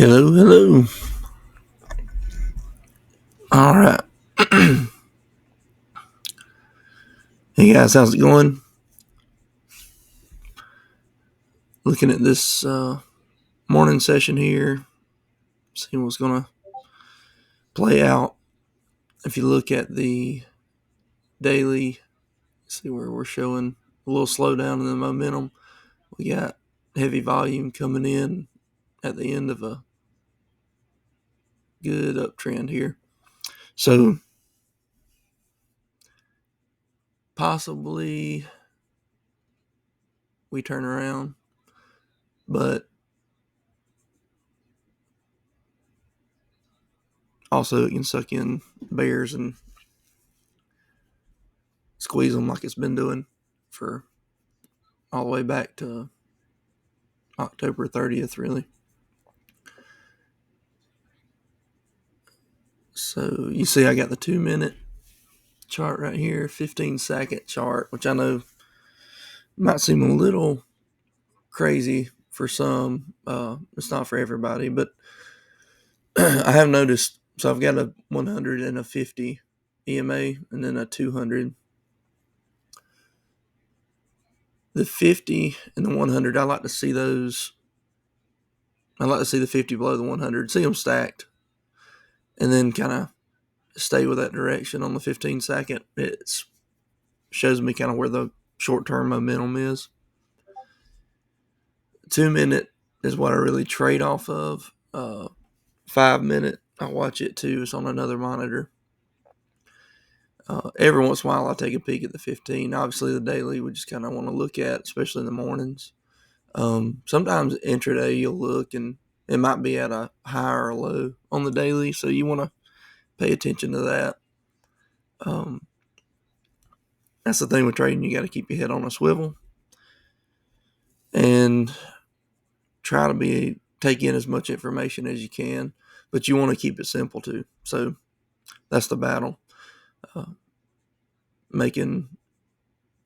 Hello, hello. All right. Hey guys, how's it going? Looking at this morning session here, seeing what's going to play out. If you look at the daily, see where we're showing a little slowdown in the momentum. We got heavy volume coming in at the end of a good uptrend here. So possibly we turn around, but also it can suck in bears and squeeze them like it's been doing for all the way back to October 30th, really. So you see I got the 2-minute chart right here, 15-second chart, which I know might seem a little crazy for some. It's not for everybody, but I have noticed. So I've got a 100 and a 50 EMA and then a 200. The 50 and the 100, I like to see those. I like to see the 50 below the 100, see them stacked, and then kind of stay with that direction on the 15-second. It shows me kind of where the short-term momentum is. 2-minute is what I really trade off of. 5-minute, I watch it too. It's on another monitor. Every once in a while, I take a peek at the 15. Obviously, the daily we just kind of want to look at, especially in the mornings. Sometimes intraday you'll look and it might be at a high or a low on the daily, so you want to pay attention to that. That's the thing with trading. You got to keep your head on a swivel and try to take in as much information as you can, but you want to keep it simple too. So that's the battle. Making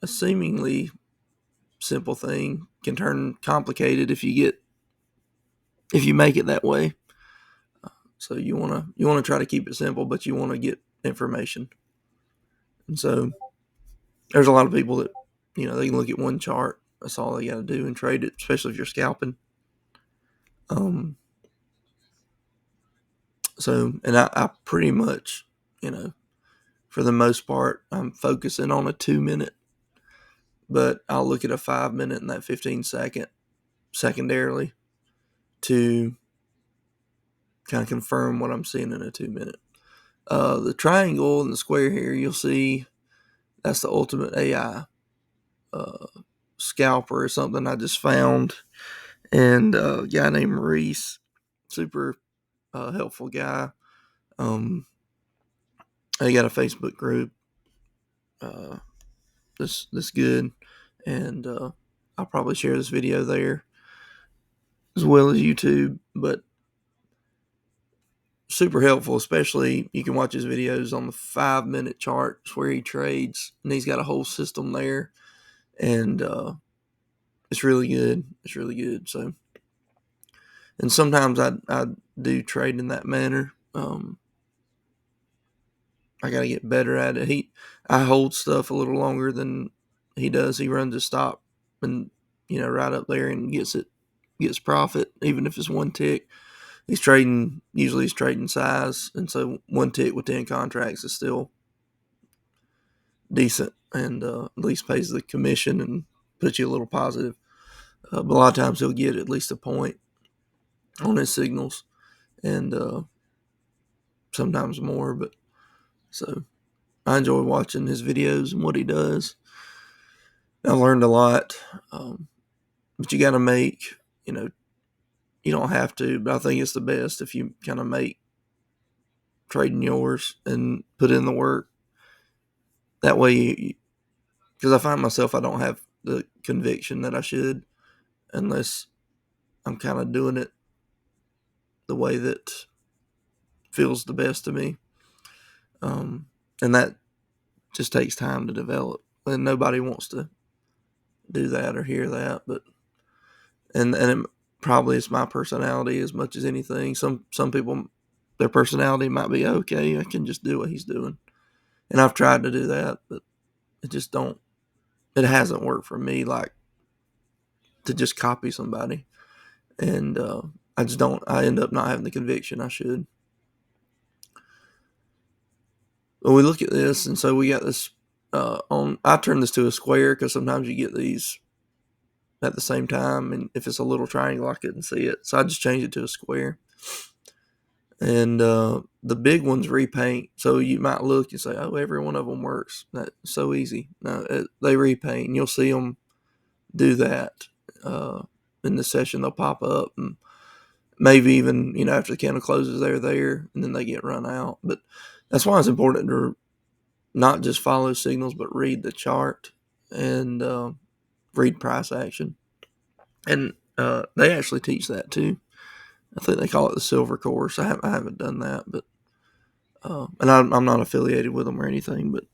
a seemingly simple thing can turn complicated if you make it that way. So you want to try to keep it simple, but you want to get information. And so there's a lot of people that they can look at one chart. That's all they got to do and trade it, especially if you're scalping. So and I pretty much for the most part I'm focusing on a 2-minute, but I'll look at a 5-minute and that 15-second secondarily to kind of confirm what I'm seeing in a 2-minute. The triangle and the square here, you'll see that's the ultimate AI scalper or something I just found. And a guy named Reese, super helpful guy. He got a Facebook group that's good, and I'll probably share this video there as well as YouTube. But super helpful, especially you can watch his videos on the 5-minute charts where he trades, and he's got a whole system there, and it's really good. It's really good. So, and sometimes I do trade in that manner. I got to get better at it. I hold stuff a little longer than he does. He runs a stop and right up there and gets profit, even if it's one tick. He's trading size, and so one tick with 10 contracts is still decent, and at least pays the commission and puts you a little positive. But a lot of times he'll get at least a point on his signals, and sometimes more. But so I enjoy watching his videos and what he does. I learned a lot, but you got to make, you don't have to, but I think it's the best if you kind of make trading yours and put in the work. That way, because I find myself I don't have the conviction that I should unless I'm kind of doing it the way that feels the best to me. And that just takes time to develop, and nobody wants to do that or hear that. But and it probably it's my personality as much as anything. Some people, their personality might be okay. I can just do what he's doing, and I've tried to do that, but it just don't. It hasn't worked for me. Like to just copy somebody, and I just don't. I end up not having the conviction I should. Well, we look at this, and so we got this on. I turn this to a square because sometimes you get these at the same time, and if it's a little triangle, I couldn't see it, so I just changed it to a square. And the big ones repaint, so you might look and say, "Oh, every one of them works." That's so easy. No, they repaint, and you'll see them do that in the session. They'll pop up, and maybe even after the candle closes, they're there, and then they get run out. But that's why it's important to not just follow signals, but read the chart and read price action. And they actually teach that too. I think they call it the silver course. I haven't done that, but and I'm not affiliated with them or anything, but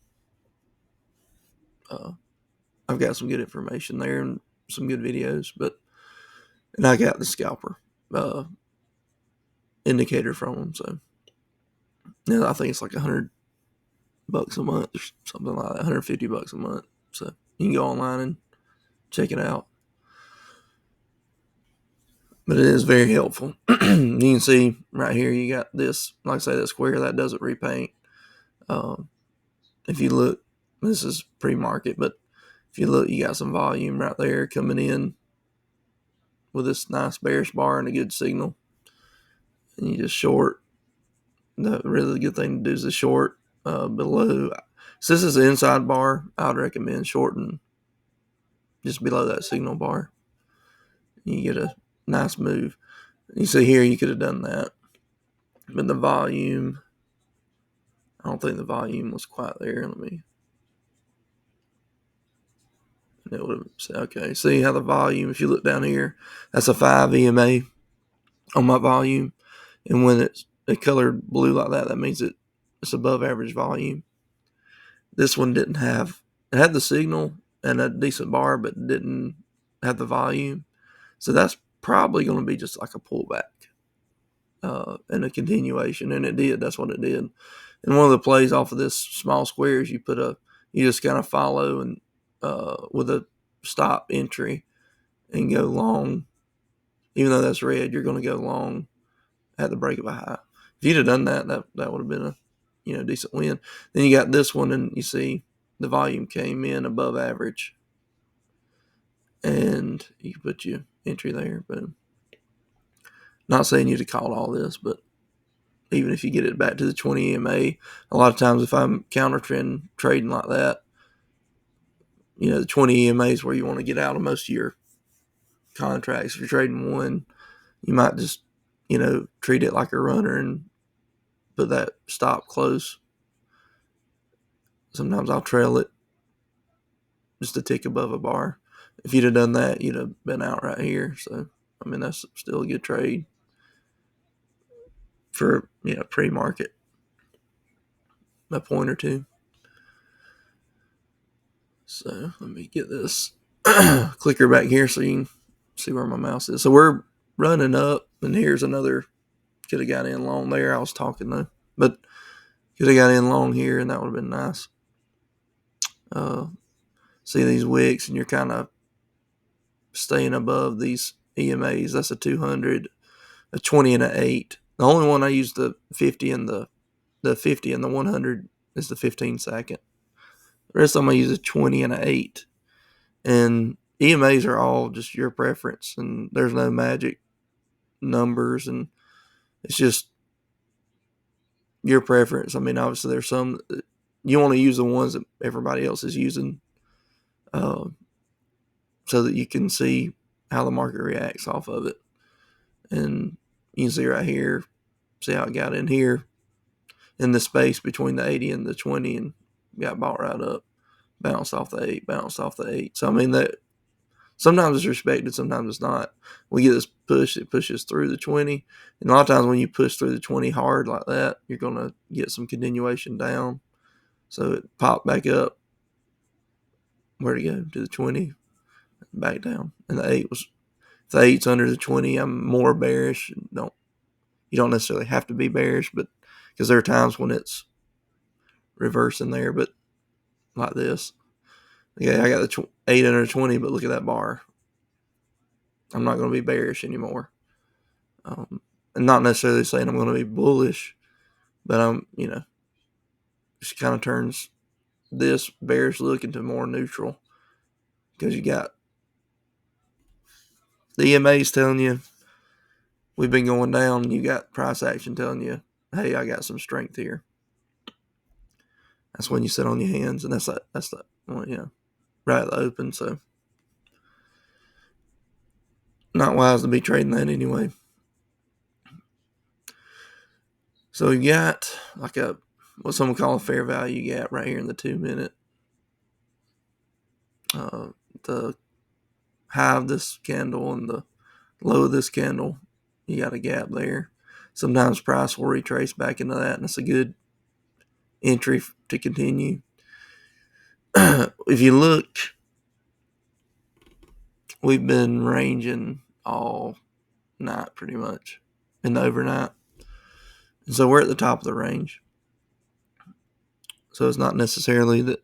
I've got some good information there and some good videos. And I got the scalper indicator from them, so yeah, I think it's like $100 a month or something like that, $150 a month. So you can go online and check it out. But it is very helpful. You can see right here, you got this, like I say, that square that doesn't repaint. If you look, this is pre-market, but if you look, you got some volume right there coming in with this nice bearish bar and a good signal. And you just short. The really good thing to do is the short below. So this is the inside bar. I would recommend shorting just below that signal bar. You get a nice move. You see here, you could have done that. But the volume, I don't think the volume was quite there. Let me. It would have said, okay, see how the volume, if you look down here, that's a 5 EMA on my volume. And when it's colored blue like that, that means it's above average volume. This one didn't have, it had the signal and a decent bar, but didn't have the volume. So that's probably going to be just like a pullback and a continuation. And it did. That's what it did. And one of the plays off of this small square is you just kind of follow and with a stop entry and go long. Even though that's red, you're going to go long at the break of a high. If you'd have done that would have been a decent win. Then you got this one, and you see the volume came in above average, and you can put your entry there. Boom. Not saying you to call all this, but even if you get it back to the 20 EMA, a lot of times if I'm counter trend trading like that, the 20 EMA is where you want to get out of most of your contracts. If you're trading one, you might just treat it like a runner and put that stop close. Sometimes I'll trail it just a tick above a bar. If you'd have done that, you'd have been out right here. So, I mean, that's still a good trade for, pre-market, a point or two. So, let me get this clicker back here so you can see where my mouse is. So, we're running up, and here's another, could have got in long there. I was talking, though. But could have got in long here, and that would have been nice. See these wicks, and you're kind of staying above these EMAs. That's a 200, a 20, and an 8. The only one I use the 50 and the 50 and the 100 is the 15 second. The rest of them I use a 20 and an 8. And EMAs are all just your preference, and there's no magic numbers, and it's just your preference. I mean, obviously there's some you want to use the ones that everybody else is using, so that you can see how the market reacts off of it. And you can see right here, see how it got in here in the space between the 80 and the 20 and got bought right up, bounced off the 8, bounced off the 8. So, I mean, that sometimes it's respected, sometimes it's not. We get this push, it pushes through the 20. And a lot of times when you push through the 20 hard like that, you're going to get some continuation down. So it popped back up. Where'd it go? To the 20, back down. And the 8 was the 8's under the 20, I'm more bearish. You don't necessarily have to be bearish, but because there are times when it's reversing there, but like this. Yeah, I got the 8 under 20, but look at that bar. I'm not going to be bearish anymore. And not necessarily saying I'm going to be bullish, but just kind of turns this bearish look into more neutral, because you got the EMA's telling you we've been going down, and you got price action telling you, hey, I got some strength here. That's when you sit on your hands, and that's the right at the open. So not wise to be trading that anyway. So you got like what someone call a fair value gap right here in the 2-minute. The high of this candle and the low of this candle, you got a gap there. Sometimes price will retrace back into that, and it's a good entry to continue. If you look, we've been ranging all night pretty much in the overnight. And so we're at the top of the range. So it's not necessarily that,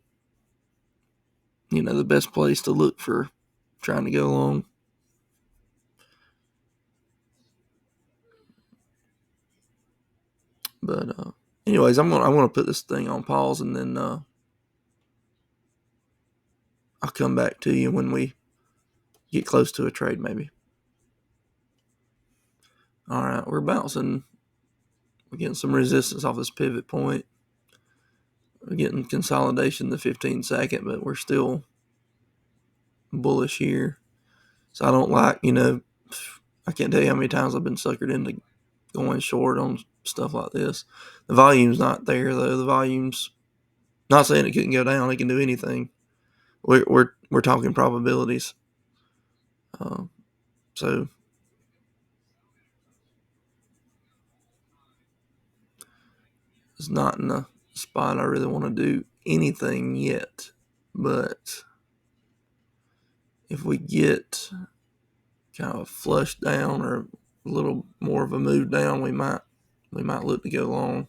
the best place to look for trying to go long. But anyways, I want to put this thing on pause, and then I'll come back to you when we get close to a trade, maybe. All right, we're bouncing. We're getting some resistance off this pivot point. We're getting consolidation the 15-second, but we're still bullish here. So I don't like, I can't tell you how many times I've been suckered into going short on stuff like this. The volume's not there, though. The volume's not saying it couldn't go down. It can do anything. We're talking probabilities. So it's not in a spot I really want to do anything yet. But if we get kind of a flush down or a little more of a move down, we might look to go long.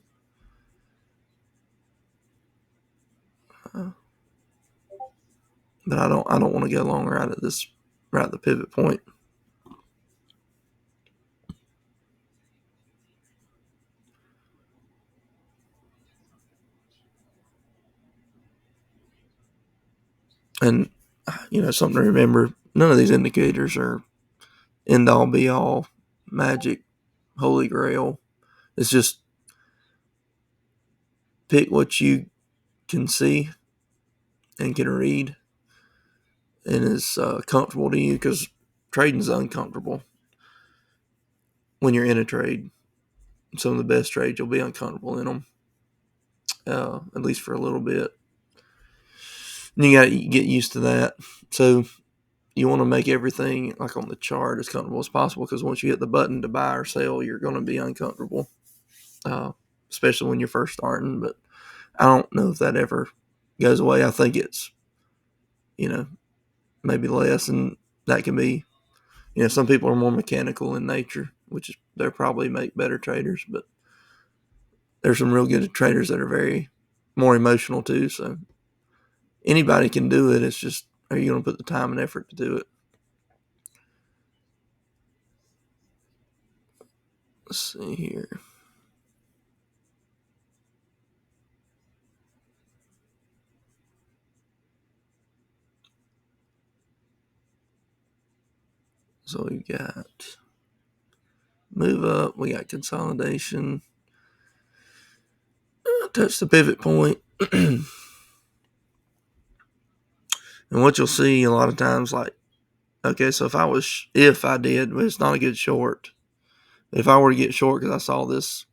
But I don't want to go long right at the pivot point. And something to remember: none of these indicators are end all be all, magic, holy grail. It's just pick what you can see and can read, and is comfortable to you, because trading is uncomfortable. When you're in a trade, some of the best trades, you'll be uncomfortable in them, at least for a little bit. And you got to get used to that. So you want to make everything like on the chart as comfortable as possible, because once you hit the button to buy or sell, you're going to be uncomfortable, especially when you're first starting. But I don't know if that ever goes away. I think it's, maybe less, and that can be, some people are more mechanical in nature, which is, they'll probably make better traders, but there's some real good traders that are very more emotional too. So anybody can do it. It's just, are you going to put the time and effort to do it? Let's see here. So we got move up, we got consolidation, touch the pivot point. And what you'll see a lot of times, like, okay, so if I did, but it's not a good short. But if I were to get short because I saw this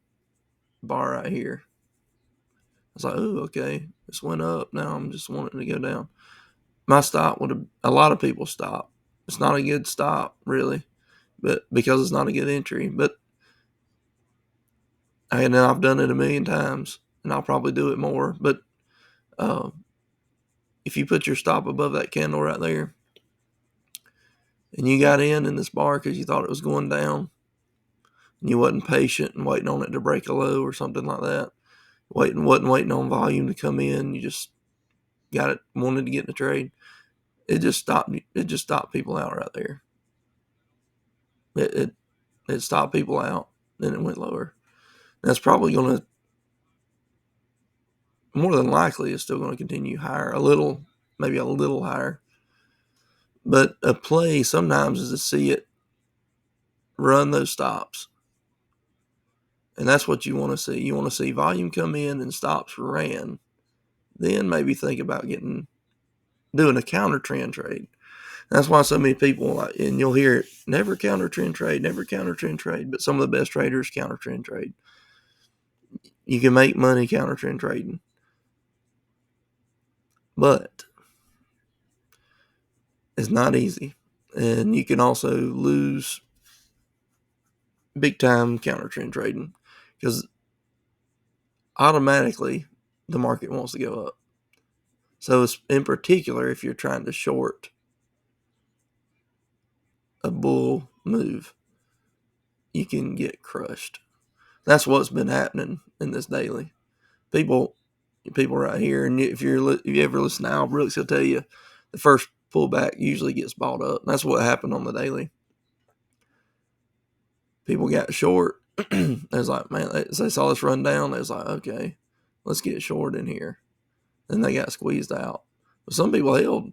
bar right here, I was like, oh, okay, this went up. Now I'm just wanting to go down. My stop would have, a lot of people stop. It's not a good stop, really, but because it's not a good entry. But I've done it a million times, and I'll probably do it more. But if you put your stop above that candle right there, and you got in this bar because you thought it was going down, and you wasn't patient and waiting on it to break a low or something like that, wasn't waiting on volume to come in, you just wanted to get in the trade, it just stopped people out right there. It stopped people out, then it went lower. That's probably going to, more than likely, it's still going to continue higher, maybe a little higher. But a play sometimes is to see it run those stops. And that's what you want to see. You want to see volume come in and stops ran. Then maybe think about doing a counter trend trade. That's why so many people, and you'll hear it, never counter trend trade, never counter trend trade. But some of the best traders counter trend trade. You can make money counter trend trading. But it's not easy. And you can also lose big time counter trend trading because automatically the market wants to go up. So it's, in particular, if you're trying to short a bull move, you can get crushed. That's what's been happening in this daily. People right here, and if you ever listen to Al Brooks, he'll tell you the first pullback usually gets bought up. That's what happened on the daily. People got short. They was like, man, they saw this run down. They was like, okay, let's get short in here. And they got squeezed out. But some people held.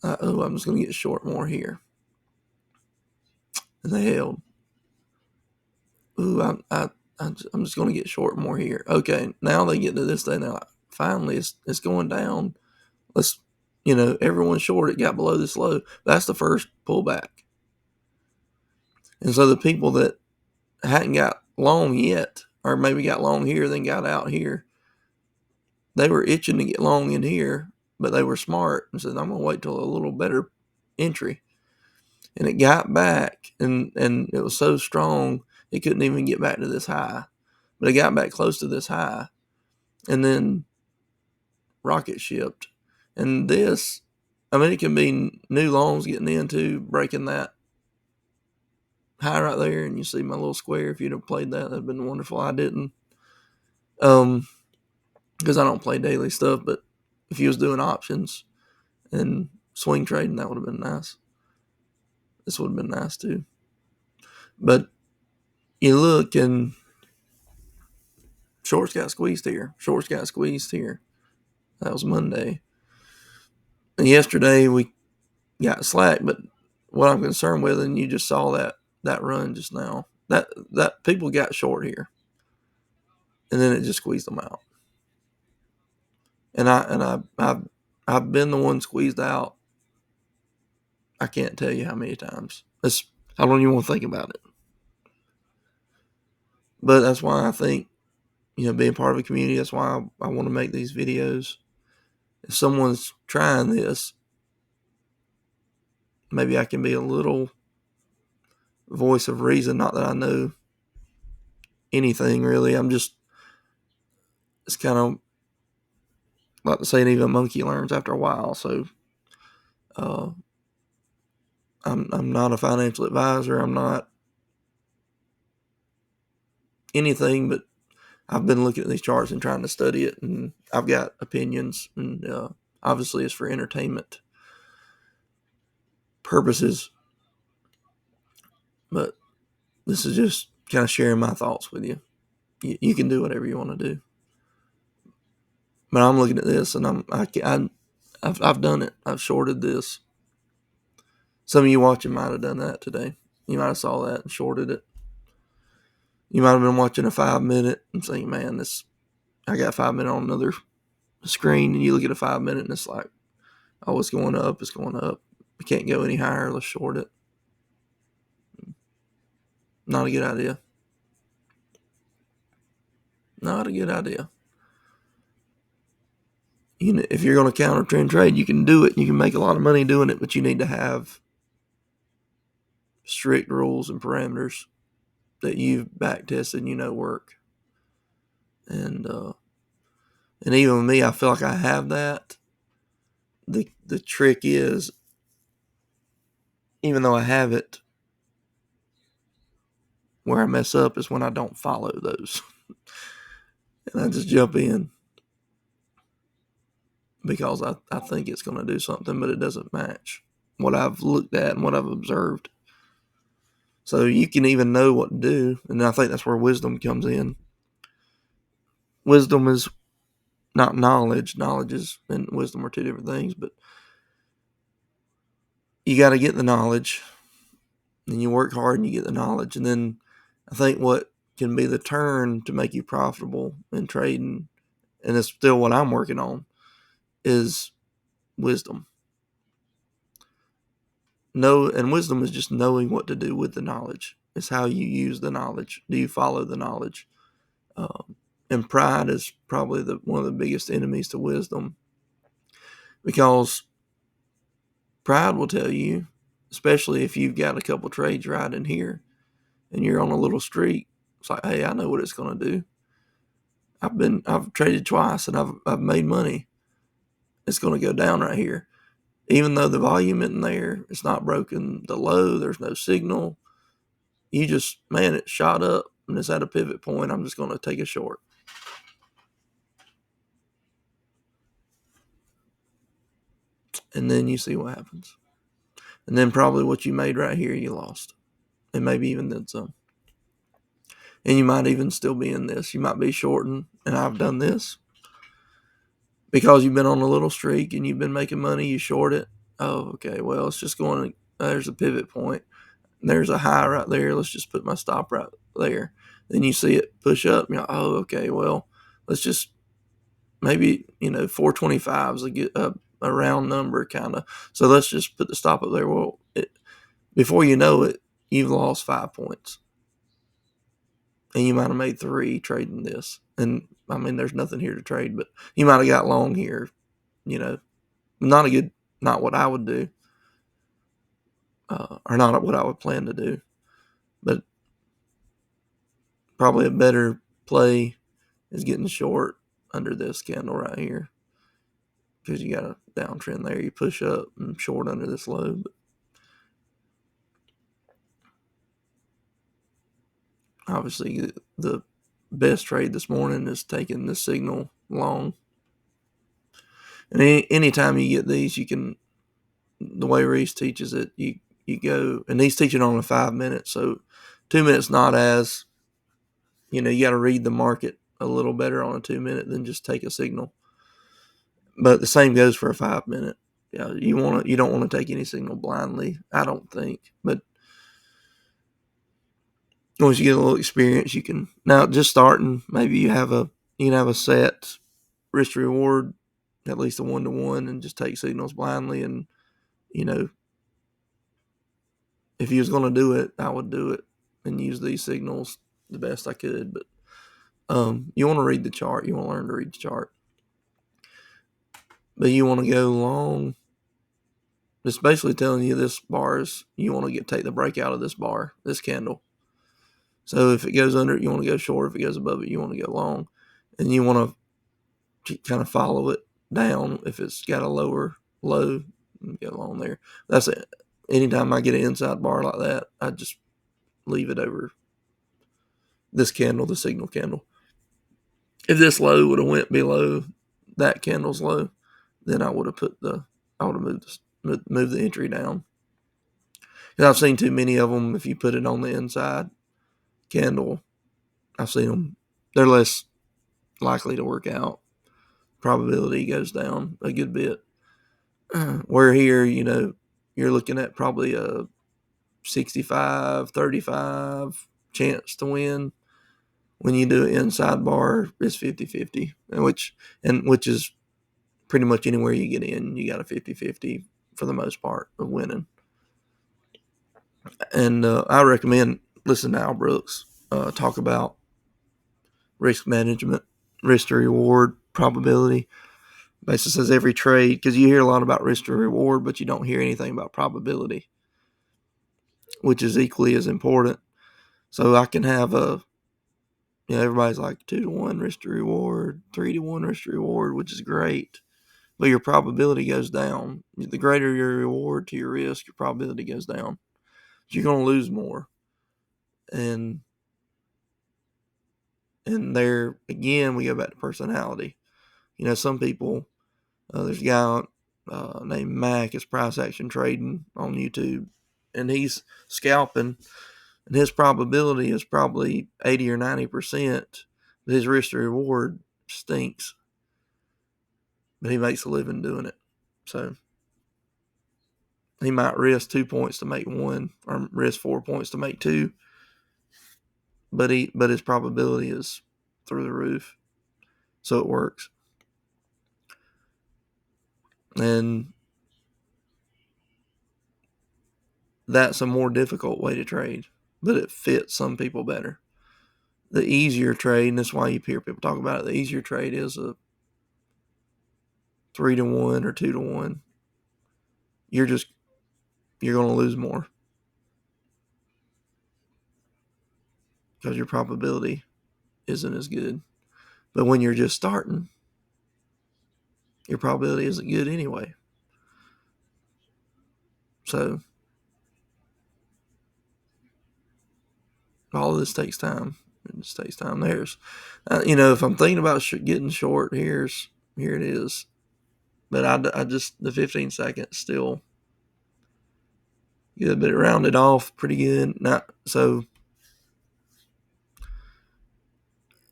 I'm just going to get short more here. And they held. I'm just going to get short more here. Okay, now they get to this thing. They're like, finally, it's going down. Let's, everyone's short. It got below this low. That's the first pullback. And so the people that hadn't got long yet, or maybe got long here, then got out here, they were itching to get long in here, but they were smart and said, I'm going to wait till a little better entry. And it got back, and it was so strong, it couldn't even get back to this high. But it got back close to this high, and then rocket shipped. And this, it can be new longs getting into, breaking that high right there, and you see my little square. If you'd have played that, that'd been wonderful. I didn't, because I don't play daily stuff, but if you was doing options and swing trading, that would have been nice. This would have been nice too. But you look, and shorts got squeezed here. Shorts got squeezed here. That was Monday. And yesterday we got slack, but what I'm concerned with, and you just saw that run just now, that people got short here. And then it just squeezed them out. And I've been the one squeezed out. I can't tell you how many times. I don't even want to think about it. But that's why I think, being part of a community, that's why I want to make these videos. If someone's trying this, maybe I can be a little voice of reason. Not that I know anything really. It's kind of like the saying, even a monkey learns after a while. So I'm not a financial advisor. I'm not anything, but I've been looking at these charts and trying to study it, and I've got opinions, and obviously it's for entertainment purposes, but this is just kind of sharing my thoughts with you. You can do whatever you want to do, but I'm looking at this, and I've done it. I've shorted this. Some of you watching might have done that today. You might have saw that and shorted it. You might have been watching a 5-minute and saying, man, I got 5 minutes on another screen, and you look at a 5 minute and it's like, oh, it's going up. We can't go any higher. Let's short it. Not a good idea. Not a good idea. If you're going to counter trend trade, you can do it. You can make a lot of money doing it, but you need to have strict rules and parameters that you've back tested and work. And even with me, I feel like I have that. The trick is even though I have it, where I mess up is when I don't follow those. And I just jump in because I think it's going to do something, but it doesn't match what I've looked at and what I've observed. So you can even know what to do, and I think that's where wisdom comes in. Wisdom is not knowledge. Knowledge is and wisdom are two different things, but you got to get the knowledge, and you work hard and you get the knowledge. And then I think what can be the turn to make you profitable in trading, and it's still what I'm working on, is wisdom. And wisdom is just knowing what to do with the knowledge. It's how you use the knowledge. Do you follow the knowledge? And pride is probably one of the biggest enemies to wisdom, because pride will tell you, especially if you've got a couple trades right in here and you're on a little streak, it's like, hey, I know what it's going to do. I've traded twice and I've made money. It's going to go down right here. Even though the volume isn't there, it's not broken the low, there's no signal. You just, man, it shot up and it's at a pivot point. I'm just going to take a short. And then you see what happens. And then probably what you made right here, you lost. And maybe even then some. And you might even still be in this. You might be shorting, and I've done this. Because you've been on a little streak and you've been making money, you short it. Oh, okay, well, it's just going, there's a pivot point. There's a high right there. Let's just put my stop right there. Then you see it push up. And you're like, oh, okay, well, let's just maybe, 425 is a round number kind of. So let's just put the stop up there. Well, before you know it, you've lost 5 points. And you might have made 3 trading this. And, I mean, there's nothing here to trade, but you might have got long here, not what I would do, or not what I would plan to do. But probably a better play is getting short under this candle right here, because you got a downtrend there. You push up and short under this low. But obviously, the best trade this morning is taking this signal long. And anytime you get these, you can, the way Reese teaches it, you go, and he's teaching on a 5 minute, so 2 minutes not as, you got to read the market a little better on a 2 minute than just take a signal. But the same goes for a 5 minute. Yeah, you don't want to take any signal blindly, I don't think. But once you get a little experience, you can, now just starting, maybe you can have a set risk reward, at least a 1-to-1, and just take signals blindly. And if you was going to do it, I would do it and use these signals the best I could. But you want to read the chart. You want to learn to read the chart. But you want to go long. It's basically telling you this bar is, you want to take the breakout of this bar, this candle. So if it goes under it, you want to go short. If it goes above it, you want to go long. And you want to kind of follow it down. If it's got a lower low, go long there. That's it. Anytime I get an inside bar like that, I just leave it over this candle, the signal candle. If this low would have went below that candle's low, then I would have moved the entry down. And I've seen too many of them. If you put it on the inside candle, I've seen them. They're less likely to work out. Probability goes down a good bit. Where here, you're looking at probably a 65-35 chance to win. When you do an inside bar, it's 50-50, which is pretty much anywhere you get in, you got a 50-50 for the most part of winning. And I recommend listen to Al Brooks talk about risk management, risk to reward, probability. Basically says every trade, because you hear a lot about risk to reward, but you don't hear anything about probability, which is equally as important. So I can have everybody's like 2-to-1 risk to reward, 3-to-1 risk to reward, which is great. but your probability goes down. The greater your reward to your risk, your probability goes down. You're going to lose more. And there, again, we go back to personality. Some people, there's a guy named Mac, is price action trading on YouTube, and he's scalping, and his probability is probably 80 or 90%, but his risk to reward stinks. But he makes a living doing it. So he might risk 2 points to make 1, or risk 4 points to make 2, but his probability is through the roof. So it works. And that's a more difficult way to trade, but it fits some people better. The easier trade, and that's why you hear people talk about it, the easier trade is a 3-to-1 or 2-to-1. You're going to lose more because your probability isn't as good. But when you're just starting, your probability isn't good anyway. So all of this takes time. It just takes time. There's, if I'm thinking about getting short, here it is. But I just, the 15 seconds still good, but it rounded off pretty good. So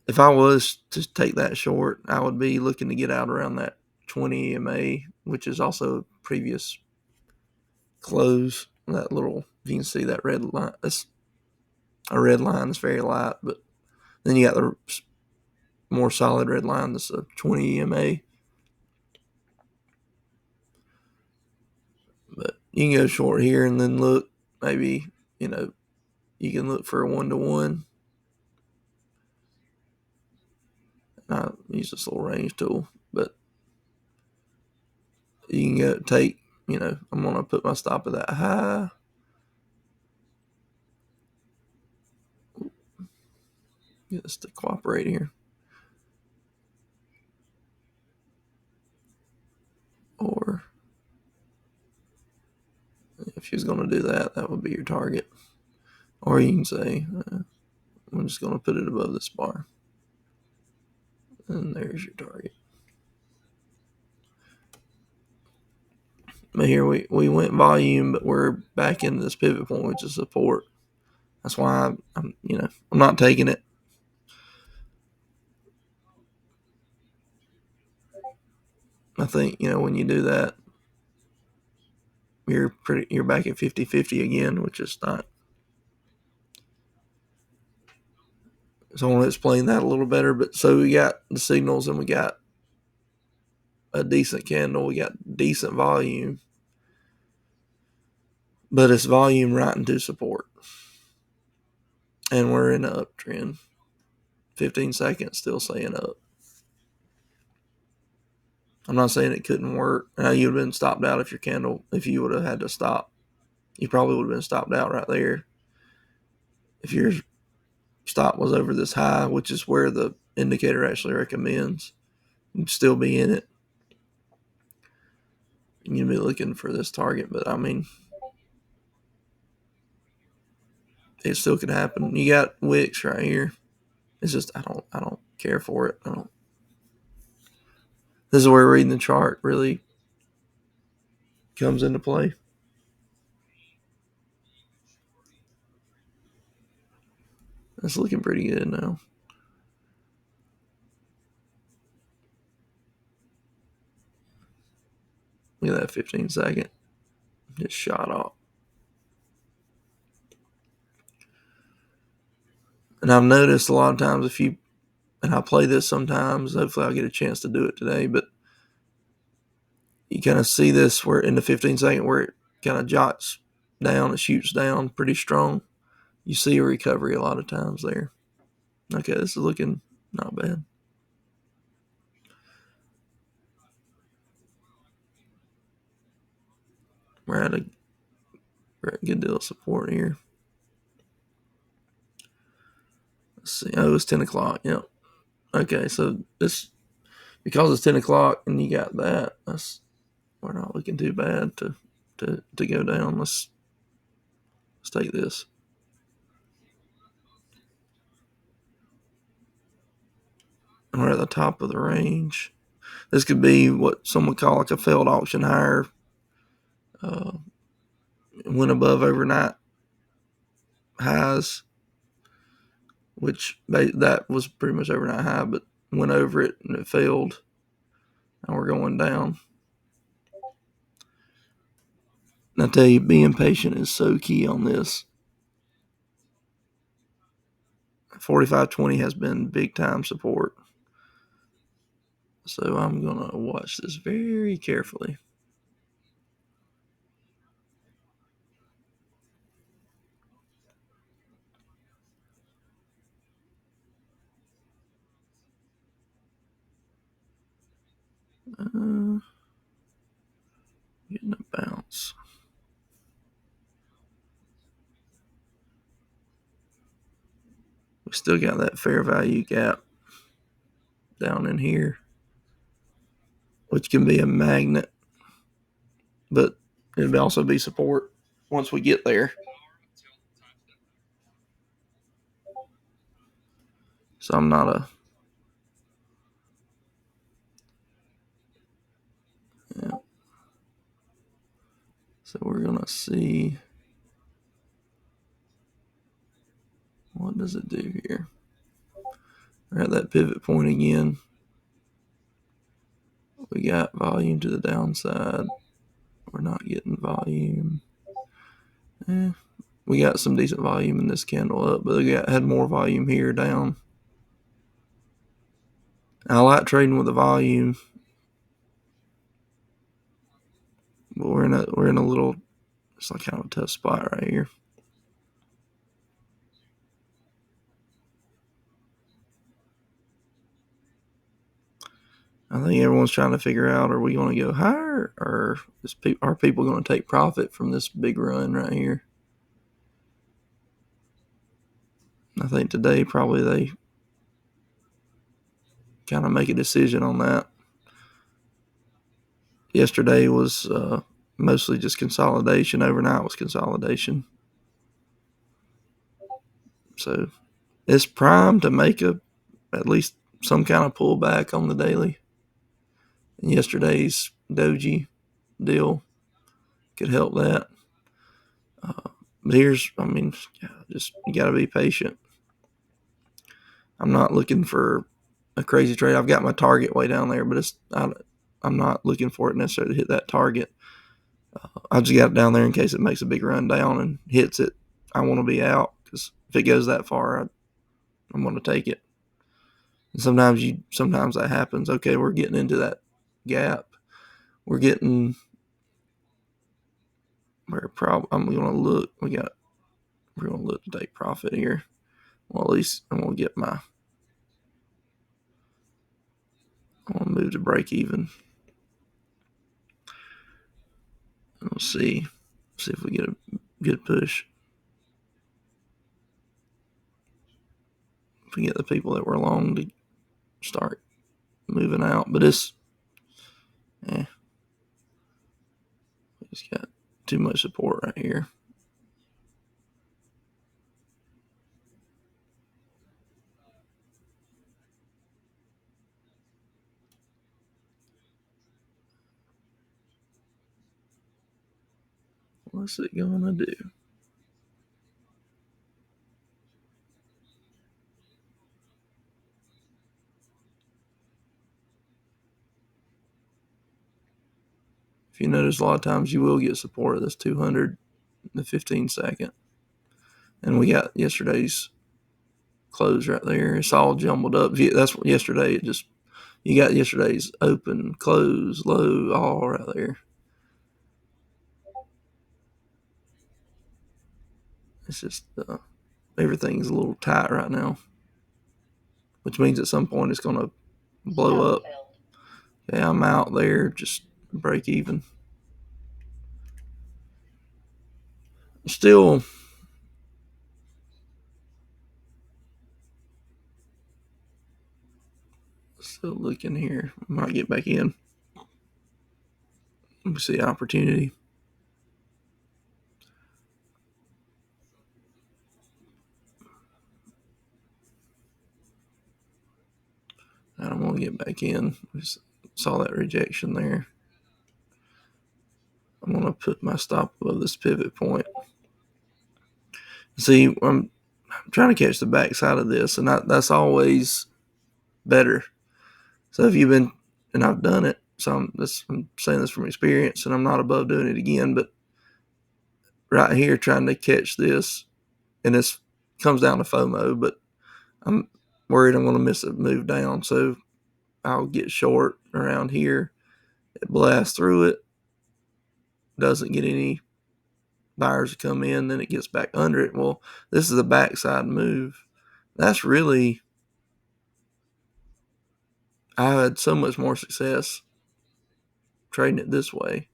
if I was to take that short, I would be looking to get out around that 20 EMA, which is also previous close. That little, if you can see that red line, that's a red line that's very light, but then you got the more solid red line that's a 20 EMA. But you can go short here and then look, maybe, you can look for a 1-to-1. I use this little range tool, but you can go take, I'm going to put my stop at that high. Get this to cooperate here. Or if she's going to do that, that would be your target. Or you can say, I'm just going to put it above this bar. And there's your target. But here we went volume, but we're back into this pivot point, which is support. That's why I'm not taking it. I think, when you do that, you're back at 50-50 again, which is not. So I want to explain that a little better. But so we got the signals and we got a decent candle. We got decent volume, but it's volume right into support. And we're in an uptrend. 15 seconds still saying up. I'm not saying it couldn't work. You'd have been stopped out if you would have had to stop. You probably would have been stopped out right there. If your stop was over this high, which is where the indicator actually recommends, you'd still be in it. And you'd be looking for this target, but it still could happen. You got wicks right here. It's just I don't care for it. This is where reading the chart really comes into play. It's looking pretty good now. Look at that 15 second. Just shot off. And I've noticed a lot of times and I play this sometimes, hopefully I'll get a chance to do it today, but you kind of see this where in the 15 second where it kind of jots down, it shoots down pretty strong. You see a recovery a lot of times there. Okay, this is looking not bad. We're at a good deal of support here. Let's see. Oh, it's 10 o'clock. Yep. Okay, so because it's 10 o'clock and you got that, we're not looking too bad to go down. Let's take this. And we're at the top of the range. This could be what some would call like a failed auction higher. Went above overnight highs, which that was pretty much overnight high, but went over it and it failed. Now we're going down. And I tell you, being patient is so key on this. 45.20 has been big time support. So I'm going to watch this very carefully. Getting a bounce. We still got that fair value gap down in here, which can be a magnet, but it'll also be support once we get there. So I'm not a yeah. So we're gonna see what does it do here. We're at that pivot point again. We got volume to the downside. We're not getting volume. We got some decent volume in this candle up, but we had more volume here down. I like trading with the volume, but we're in a little, it's like kind of a tough spot right here. I think everyone's trying to figure out, are we going to go higher, or are people going to take profit from this big run right here? I think today probably they kind of make a decision on that. Yesterday was mostly just consolidation. Overnight was consolidation. So it's primed to make at least some kind of pullback on the daily. And yesterday's doji deal could help that. But here's, just you got to be patient. I'm not looking for a crazy trade. I've got my target way down there, but I'm not looking for it necessarily to hit that target. I just got it down there in case it makes a big run down and hits it. I want to be out because if it goes that far, I'm going to take it. And sometimes that happens. Okay, we're getting into that gap. We're getting where I'm going to look. We're going to look to take profit here. Well, at least I'm going to get I'm going to move to break even. And we'll see if we get a good push. If we get the people that were long to start moving out. But it's, we just got too much support right here. What's it gonna do? If you notice, a lot of times you will get support at this 200, the 15 second. And we got yesterday's close right there. It's all jumbled up. That's what yesterday. You got yesterday's open, close, low, all right there. It's just everything's a little tight right now, which means at some point it's going to blow up. Okay, I'm out there, just break even. Still, let's Still looking here. Might get back in. Let me see opportunity. I don't want to get back in. Just saw that rejection there. I'm going to put my stop above this pivot point. See, I'm trying to catch the backside of this, and that's always better. So if you've been, and I've done it, so I'm saying this from experience, and I'm not above doing it again, but right here trying to catch this, and this comes down to FOMO, but I'm worried I'm going to miss a move down, so I'll get short around here. It blasts through it, doesn't get any buyers to come in, then it gets back under it. Well, this is a backside move. That's really, I had so much more success trading it this way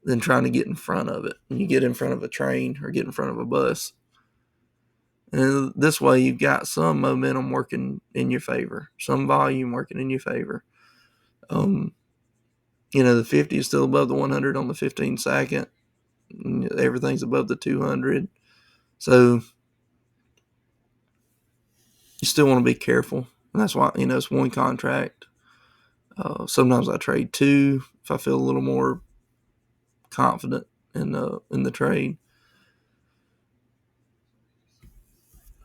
than trying to get in front of it. And you get in front of a train or get in front of a bus. And this way you've got some momentum working in your favor, some volume working in your favor. The 50 is still above the 100 on the 15 second. Everything's above the 200. So you still want to be careful. And that's why, it's one contract. Sometimes I trade two if I feel a little more confident in the trade.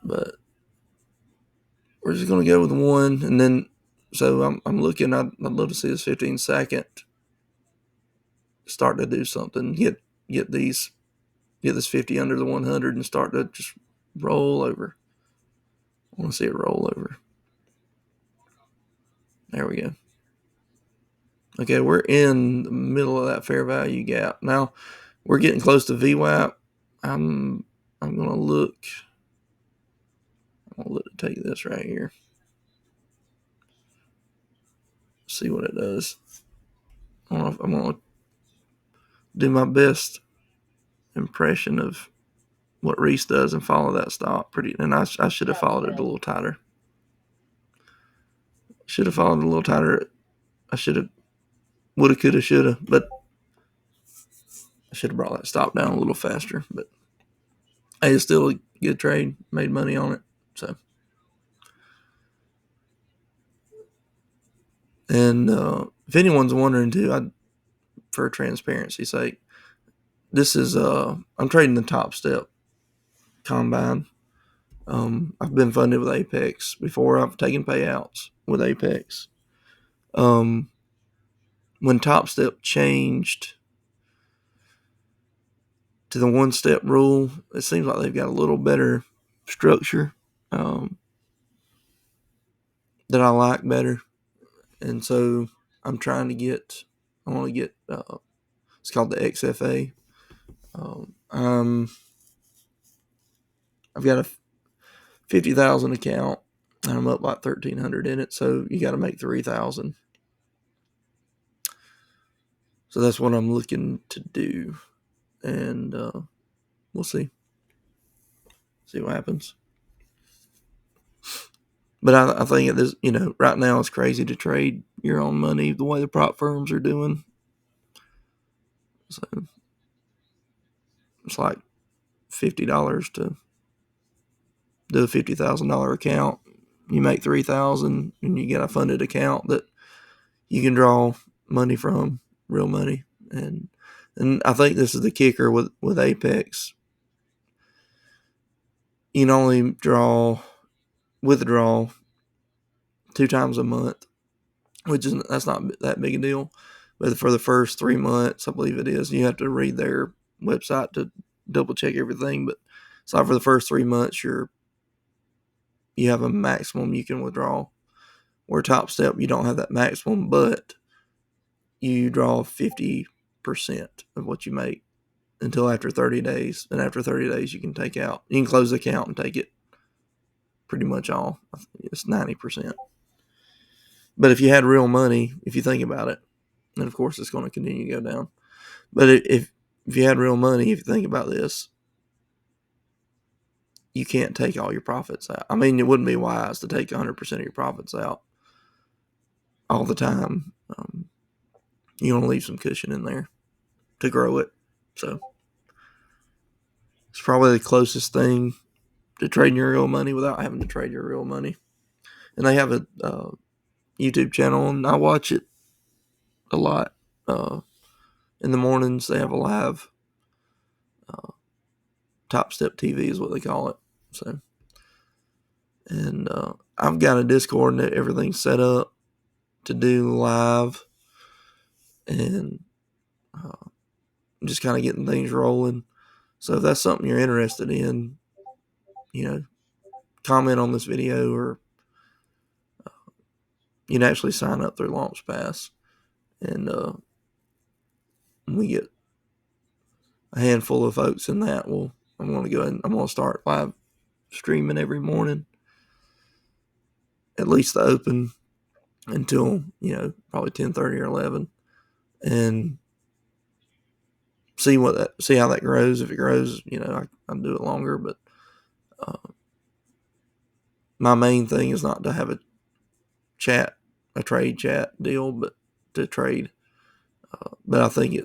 But we're just going to go with one. And then, so I'm looking, I'd love to see this 15 second start to do something. Get this 50 under the 100 and start to just roll over. I want to see it roll over. There we go. Okay, we're in the middle of that fair value gap. Now, we're getting close to VWAP. I'm going to look. I'm going to take this right here. See what it does. I'm going to do my best impression of what Reese does and follow that stop. And I should have followed it a little tighter. Should have followed it a little tighter. I should have, woulda, coulda, shoulda, but I should have brought that stop down a little faster. But hey, it's still a good trade. Made money on it. So, and if anyone's wondering too, for transparency's sake, this is I'm trading the topstep combine. I've been funded with Apex before. I've taken payouts with Apex. When topstep changed to the one-step rule, it seems like they've got a little better structure that I like better, and so I'm trying to get. I want to get. It's called the XFA. I've got a 50,000 account, and I'm up like 1,300 in it. So you got to make 3,000. So that's what I'm looking to do, and we'll see what happens. But I think this, right now it's crazy to trade your own money the way the prop firms are doing. So it's like $50 to do a $50,000 account. You make 3,000, and you get a funded account that you can draw money from, real money. And I think this is the kicker with Apex. You can only withdraw 2 times a month, that's not that big a deal. But for the first 3 months, I believe it is, you have to read their website to double check everything. But so for the first 3 months, you have a maximum you can withdraw. Where topstep, you don't have that maximum, but you draw 50% of what you make until after 30 days. And after 30 days, you can take out. You can close the account and take it pretty much all. It's 90%. But if you had real money, if you think about it, and of course it's going to continue to go down. But if you had real money, if you think about this, you can't take all your profits out. I mean, it wouldn't be wise to take 100% of your profits out. all the time. You want to leave some cushion in there to grow it. So it's probably the closest thing to trading your real money without having to trade your real money. And they have a YouTube channel, and I watch it a lot. In the mornings, they have a live topstep TV is what they call it. So, and I've got a Discord and everything's set up to do live, and just kind of getting things rolling. So if that's something you're interested in, comment on this video, or you can actually sign up through LaunchPass, and we get a handful of folks in that. Well, I'm going to go ahead and I'm going to start live streaming every morning, at least the open, until probably 10:30 or 11, and see how that grows. If it grows, I'll do it longer. But my main thing is not to have a trade chat deal, but to trade. But I think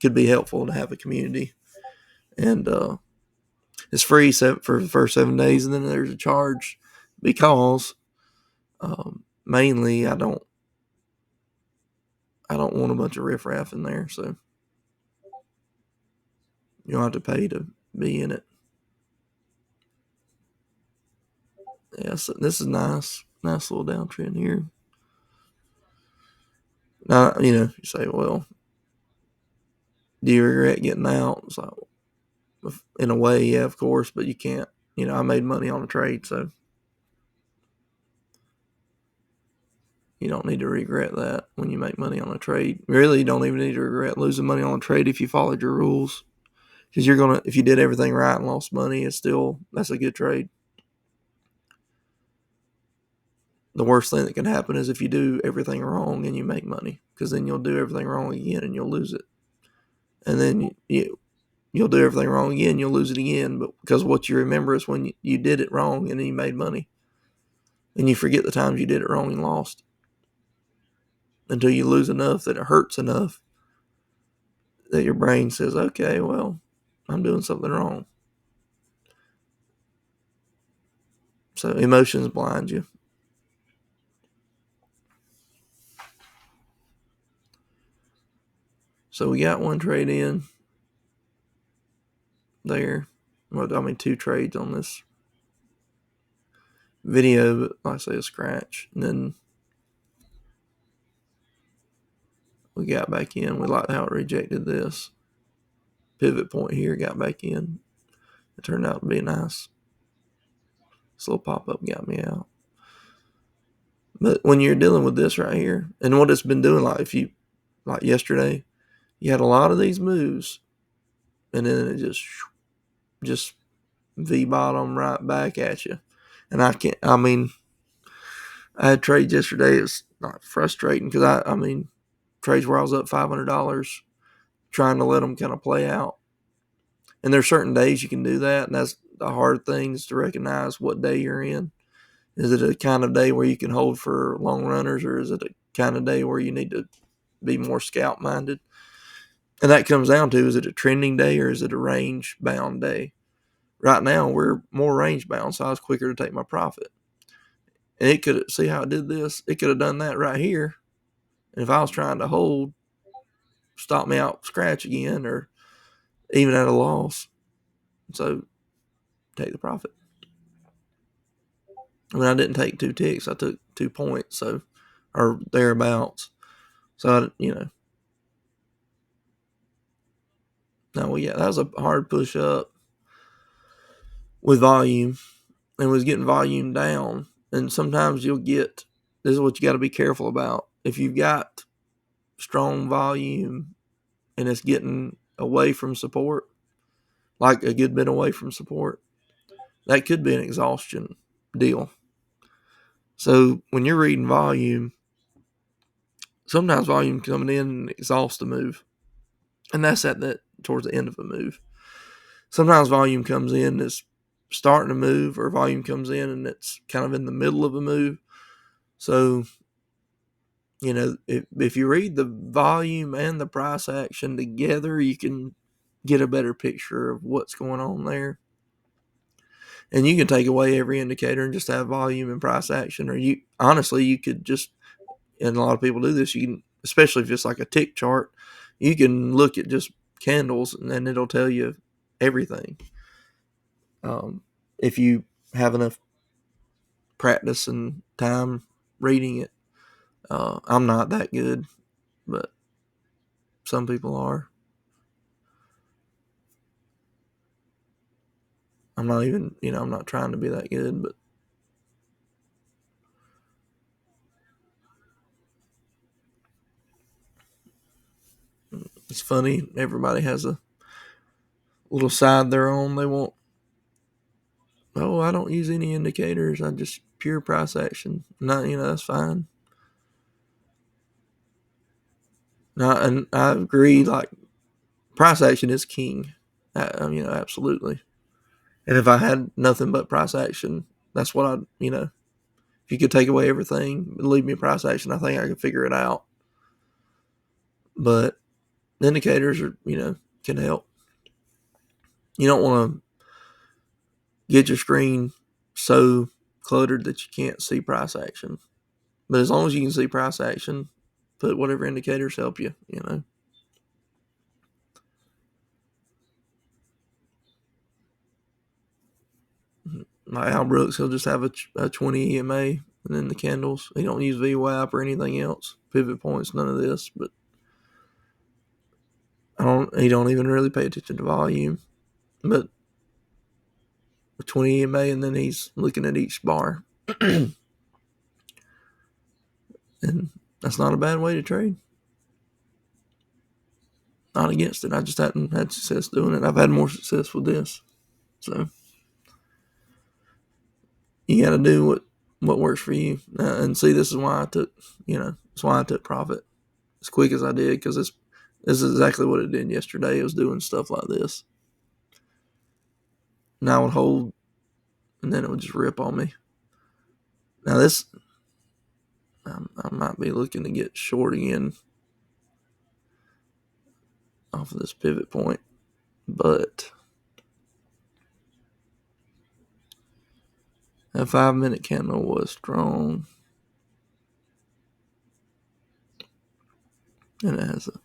could be helpful to have a community, and it's free for the first 7 days, and then there's a charge because mainly I don't want a bunch of riffraff in there, so you don't have to pay to be in it. Yeah, so this is nice little downtrend here. Now, you say, well, do you regret getting out? It's like, in a way, yeah, of course, but you can't. I made money on the trade, so you don't need to regret that when you make money on a trade. Really, you don't even need to regret losing money on a trade if you followed your rules. Because if you did everything right and lost money, that's a good trade. The worst thing that can happen is if you do everything wrong and you make money, because then you'll do everything wrong again and you'll lose it. And then you'll do everything wrong again, you'll lose it again. But because what you remember is when you did it wrong and then you made money. And you forget the times you did it wrong and lost. Until you lose enough that it hurts enough that your brain says, okay, well, I'm doing something wrong. So emotions blind you. So we got one trade in there. Well, 2 trades on this video, but like I say, a scratch. And then we got back in. We liked how it rejected this pivot point here, got back in. It turned out to be nice. This little pop-up got me out. But when you're dealing with this right here, and what it's been doing, like yesterday, you had a lot of these moves, and then it just V-bottom right back at you. And I had trades yesterday. It's not frustrating because trades where I was up $500 trying to let them kind of play out. And there's certain days you can do that, and that's the hard thing, is to recognize what day you're in. Is it a kind of day where you can hold for long runners, or is it a kind of day where you need to be more scout-minded? And that comes down to, is it a trending day or is it a range-bound day? Right now, we're more range-bound, so I was quicker to take my profit. And it could, see how it did this? It could have done that right here. And if I was trying to hold, stop me out scratch again, or even at a loss. So take the profit. I didn't take 2 ticks. I took 2 points, or thereabouts. So, no, that was a hard push up with volume, and was getting volume down. And sometimes this is what you got to be careful about. If you've got strong volume and it's getting away from support, like a good bit away from support, that could be an exhaustion deal. So when you're reading volume, sometimes volume coming in and exhausts the move. And that's towards the end of a move. Sometimes volume comes in and it's starting to move, or volume comes in and it's kind of in the middle of a move. So if you read the volume and the price action together, you can get a better picture of what's going on there. And you can take away every indicator and just have volume and price action. Or you could just, and a lot of people do this, you can, especially if it's like a tick chart, you can look at just candles and then it'll tell you everything. If you have enough practice and time reading it. I'm not that good, but some people are. I'm not even, I'm not trying to be that good, but it's funny. Everybody has a little side they're on. They want, oh, I don't use any indicators. I just pure price action. Not, that's fine. And I agree. Like, price action is king. Absolutely. And if I had nothing but price action, that's what if you could take away everything, leave me price action, I think I could figure it out. But indicators can help. You don't want to get your screen so cluttered that you can't see price action. But as long as you can see price action, put whatever indicators help you. Like Al Brooks, he'll just have a 20 EMA and then the candles. He don't use VWAP or anything else. Pivot points, none of this. But he don't even really pay attention to volume. But 20 EMA, and then he's looking at each bar. And that's not a bad way to trade. Not against it. I just hadn't had success doing it. I've had more success with this. So you got to do what works for you. And see, this is why I took, that's why I took profit as quick as I did, because this is exactly what it did yesterday. It was doing stuff like this. And I would hold, and then it would just rip on me. Now this, I might be looking to get short again off of this pivot point, but that 5-minute candle was strong, and it has a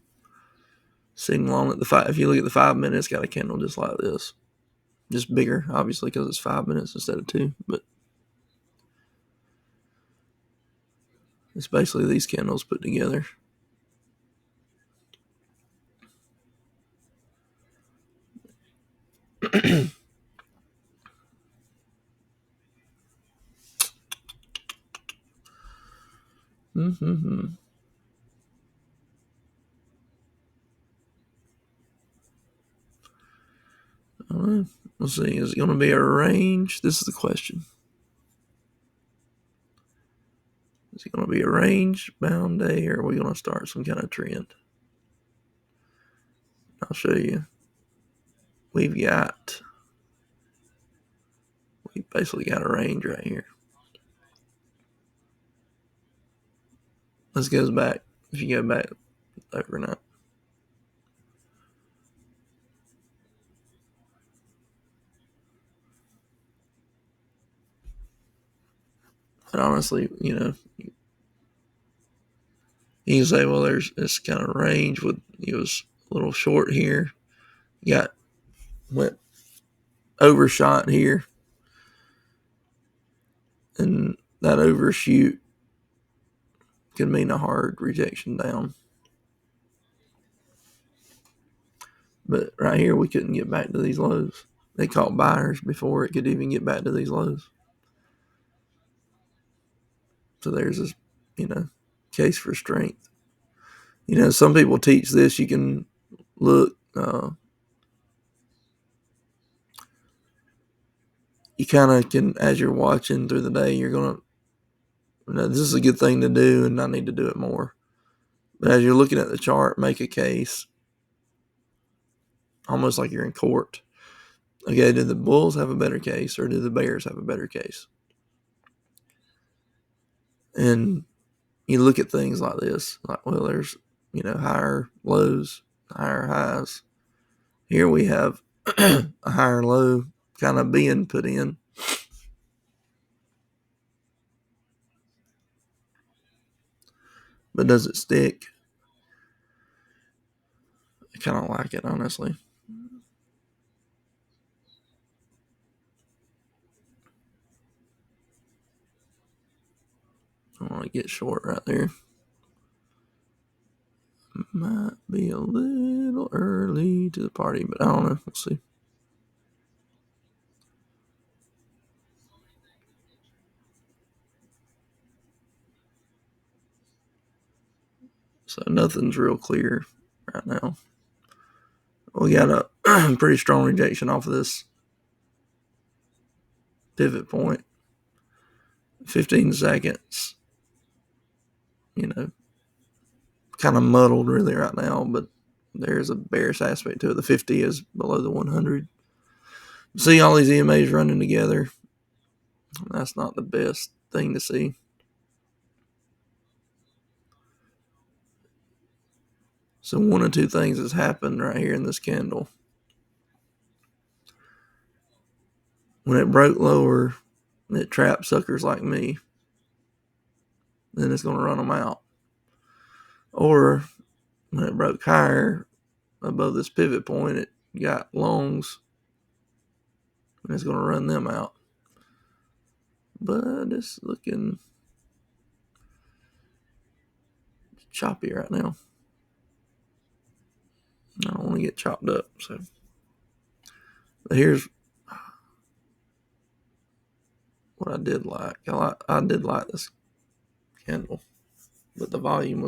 signal on it. If you look at the 5 minutes, it's got a candle just like this, just bigger, obviously, because it's 5 minutes instead of 2. But it's basically these candles put together. Mm-hmm. All right. Let's see. Is it going to be a range? This is the question. Is it going to be a range bound day, or are we going to start some kind of trend? I'll show you. We basically got a range right here. This goes back, if you go back overnight. But honestly, you can say, well, there's this kind of range with, it was a little short here. Went overshot here. And that overshoot could mean a hard rejection down. But right here, we couldn't get back to these lows. They caught buyers before it could even get back to these lows. So there's this, case for strength. Some people teach this. You can look, you kind of can, as you're watching through the day, you're going to, this is a good thing to do, and I need to do it more. But as you're looking at the chart, make a case, almost like you're in court. Okay, do the bulls have a better case, or do the bears have a better case? And you look at things like this, like, well, there's, higher lows, higher highs. Here we have a higher low kind of being put in. But does it stick? I kind of like it, honestly. I want to get short right there. Might be a little early to the party, but I don't know. We'll see. So nothing's real clear right now. We got a pretty strong rejection off of this pivot point. 15 seconds, kind of muddled really right now, but there's a bearish aspect to it. The 50 is below the 100. See all these EMAs running together. That's not the best thing to see. So one of two things has happened right here in this candle. When it broke lower, it trapped suckers like me. Then it's going to run them out. Or when it broke higher above this pivot point, it got longs and it's going to run them out. But it's looking choppy right now. I don't want to get chopped up. So but here's what I did like. I did like this candle, but the volume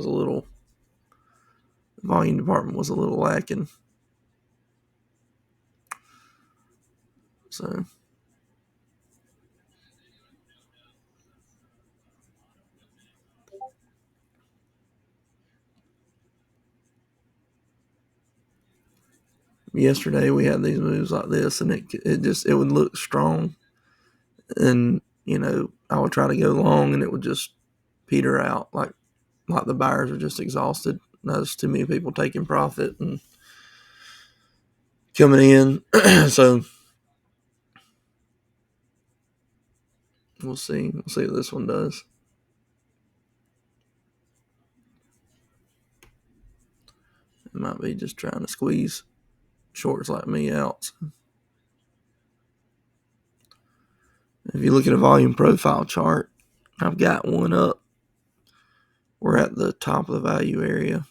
department was a little lacking. So yesterday we had these moves like this, and it would look strong, and I would try to go long, and it would just peter out like the buyers are just exhausted. There's too many people taking profit and coming in. So we'll see. We'll see what this one does. It might be just trying to squeeze shorts like me out. If you look at a volume profile chart, I've got one up. We're at the top of the value area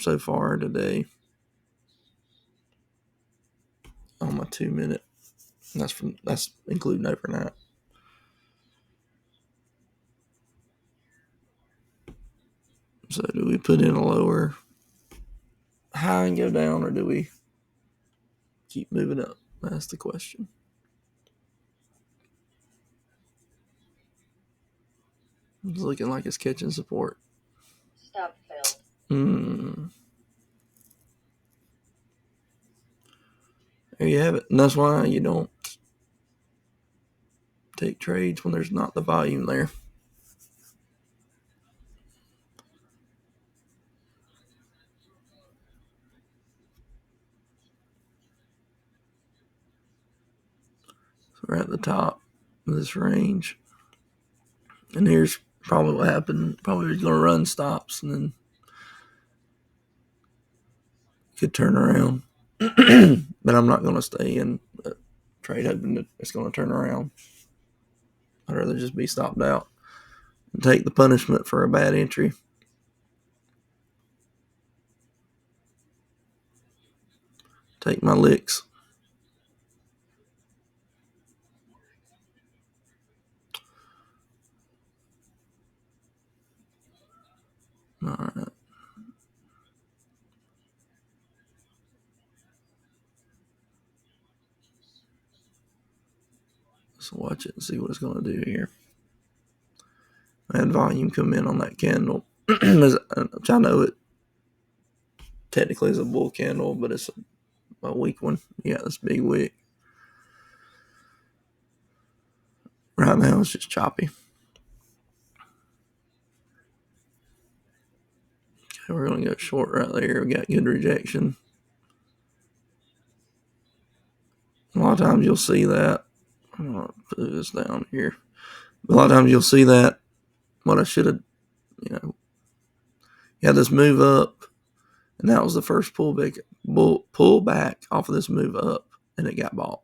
so far today on my 2 minute. That's including overnight. So do we put in a lower high and go down, or do we keep moving up? That's the question. It's looking like it's catching support. Stop failed. There you have it. And that's why you don't take trades when there's not the volume there. So we're at the top of this range. And here's probably what happened. Probably was going to run stops and then could turn around. But I'm not going to stay in a trade hoping that it's going to turn around. I'd rather just be stopped out and take the punishment for a bad entry. Take my licks. All right. So watch it and see what it's going to do here. I had volume come in on that candle. Which I know it technically is a bull candle, but it's a weak one. Yeah, this big wick. Right now it's just choppy. go short right there. We got good rejection. A lot of times you'll see that. I'm going to put this down here. A lot of times you'll see that. What I should have, you had this move up, and that was the first pull back off of this move up, and it got bought.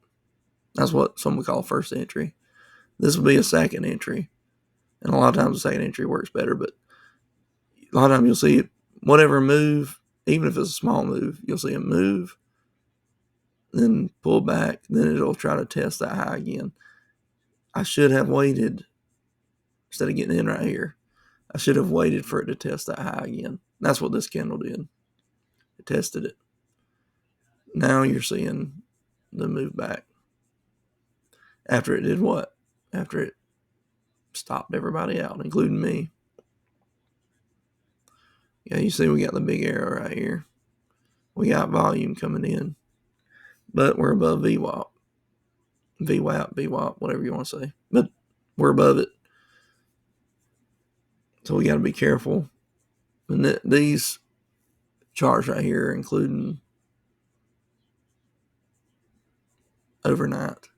That's what some would call first entry. This would be a second entry, and a lot of times the second entry works better, but a lot of times you'll see whatever move, even if it's a small move, you'll see a move, then pull back, then it'll try to test that high again. I should have waited, instead of getting in right here, I should have waited for it to test that high again. That's what this candle did. It tested it. Now you're seeing the move back. After it did what? After it stopped everybody out, including me. Yeah, you see we got the big arrow right here. We got volume coming in, but we're above VWAP. VWAP, whatever you want to say. But we're above it. So we got to be careful. And these charts right here, including overnight.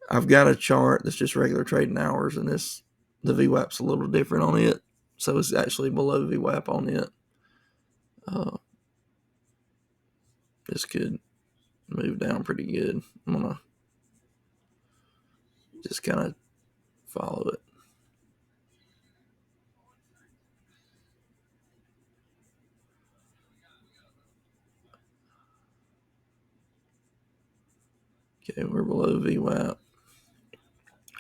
I've got a chart that's just regular trading hours, and the VWAP's a little different on it. So it's actually below VWAP on it. This could move down pretty good. I'm going to just kind of follow it. Okay, we're below VWAP.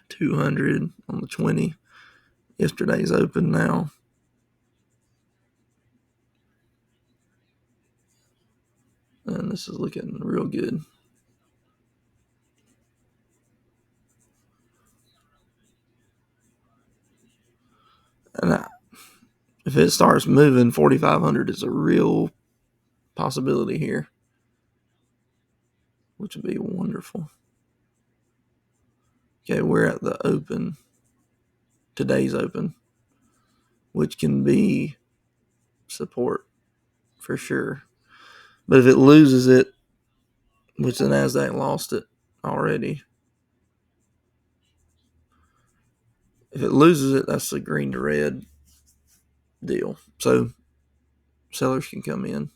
200 on the 20. Yesterday's open now. And this is looking real good. And if it starts moving, 4,500 is a real possibility here, which would be wonderful. Okay, we're at the open, today's open, which can be support for sure. But if it loses it, which the NASDAQ lost it already, if it loses it, that's a green to red deal. So sellers can come in.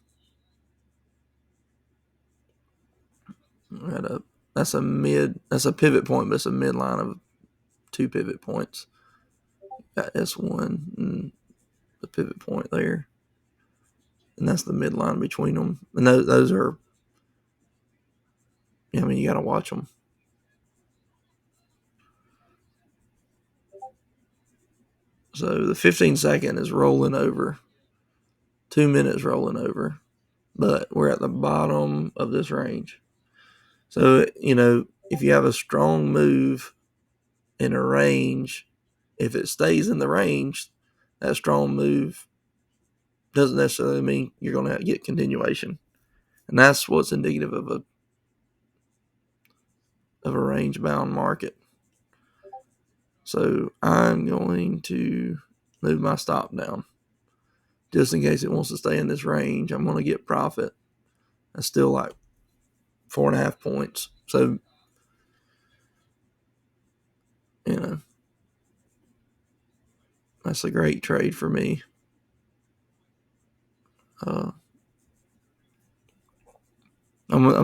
That's a pivot point, but it's a midline of 2 pivot points. Got S1 and the pivot point there. And that's the midline between them. And those are, you got to watch them. So the 15-second is rolling over. 2 minutes rolling over. But we're at the bottom of this range. So, if you have a strong move in a range, if it stays in the range, that strong move doesn't necessarily mean you're going to get continuation. And that's what's indicative of a range-bound market. So I'm going to move my stop down just in case it wants to stay in this range. I'm going to get profit. That's still like 4.5 points. So, that's a great trade for me. I'm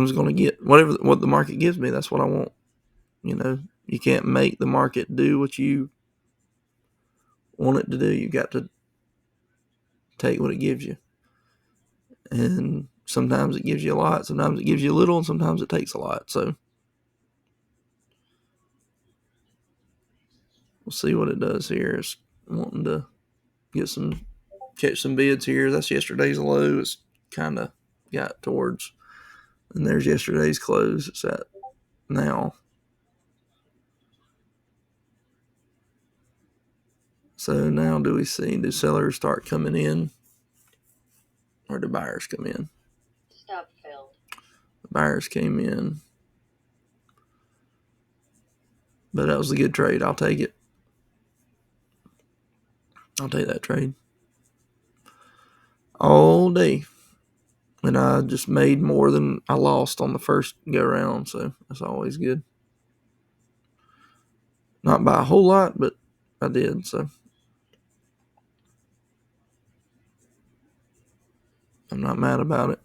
just going to get what the market gives me. That's what I want. You can't make the market do what you want it to do. You got to take what it gives you. And sometimes it gives you a lot, sometimes it gives you a little, and sometimes it takes a lot. So we'll see what it does here. It's wanting to catch some bids here. That's yesterday's low. It's kind of got towards, and there's yesterday's close. It's at now. So now do sellers start coming in, or do buyers come in? Stop filled. The buyers came in. But that was a good trade. I'll take it. I'll take that trade. all day, and I just made more than I lost on the first go round, so that's always good. Not by a whole lot, but I did, so I'm not mad about it.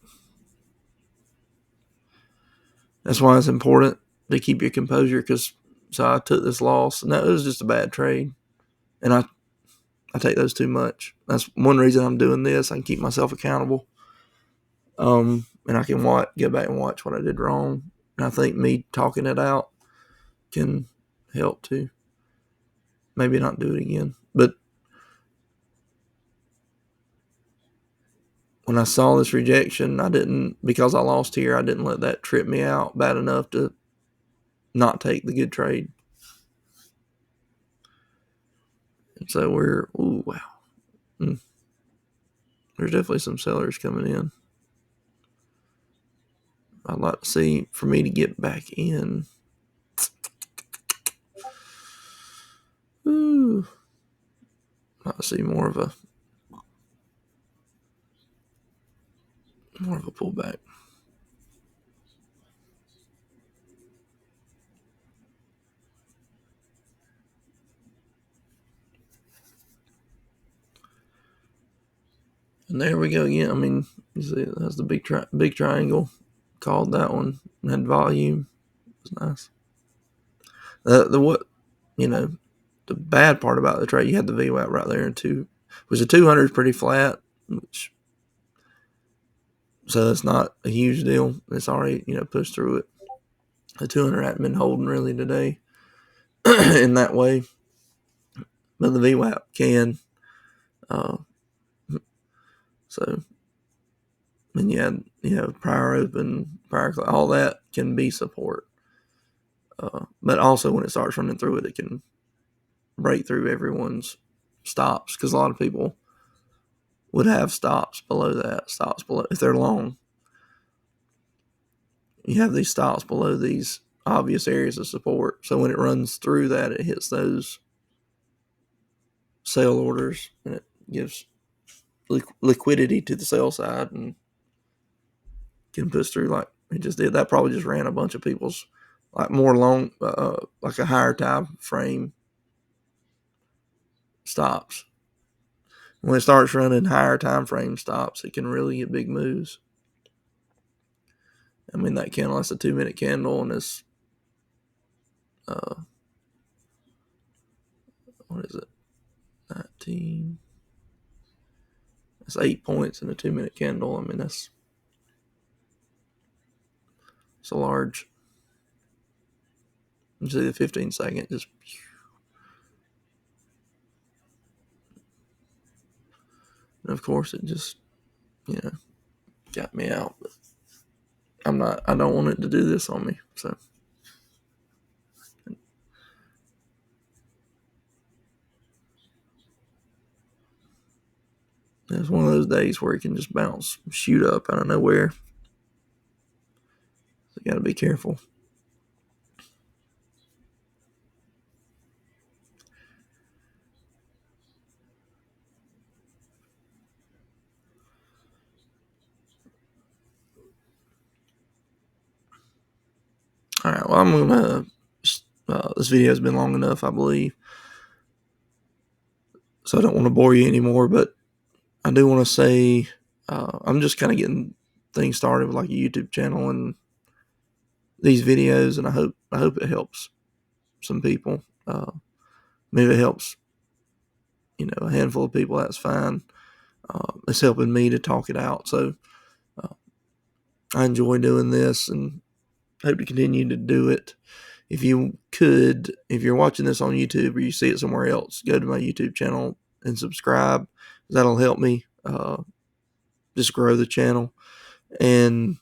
That's why it's important to keep your composure, because so I took this loss, and that was just a bad trade, and I take those too much. That's one reason I'm doing this. I can keep myself accountable, and I can go back and watch what I did wrong. And I think me talking it out can help too. Maybe not do it again, but when I saw this rejection, I didn't, because I lost here, I didn't let that trip me out bad enough to not take the good trade. And so wow. There's definitely some sellers coming in. I'd like to see for me to get back in. Ooh. I'd like to see more of a pullback. And there we go again. I mean, you see, that's the big triangle. Called that one. Had volume. It was nice. The what, you know, the bad part about the trade, you had the VWAP right there, and which the 200 is pretty flat, which so it's not a huge deal. It's already pushed through it. The 200 hadn't been holding really today in that way, but the VWAP can. Uh, so and prior open, prior all that can be support. But also when it starts running through it, it can break through everyone's stops, because a lot of people would have stops below if they're long. You have these stops below these obvious areas of support. So when it runs through that, it hits those sell orders, and it gives liquidity to the sell side and can push through like it just did. That probably just ran a bunch of people's like more long, like a higher time frame stops. When it starts running higher time frame stops, it can really get big moves. I mean, that candle, that's a 2-minute candle, and it's what is it? 19. That's 8 points in a 2-minute candle. I mean, it's a large. You see the 15-second just. And of course, it just got me out. But I don't want it to do this on me. So it's one of those days where it can just shoot up out of nowhere. So you got to be careful. All right. Well, I'm gonna. This video has been long enough, I believe. So I don't want to bore you anymore, but I do want to say I'm just kind of getting things started with like a YouTube channel and these videos, and I hope it helps some people. Maybe it helps a handful of people. That's fine. It's helping me to talk it out. So I enjoy doing this and hope to continue to do it. If you're watching this on YouTube or you see it somewhere else, go to my YouTube channel and subscribe. That'll help me just grow the channel and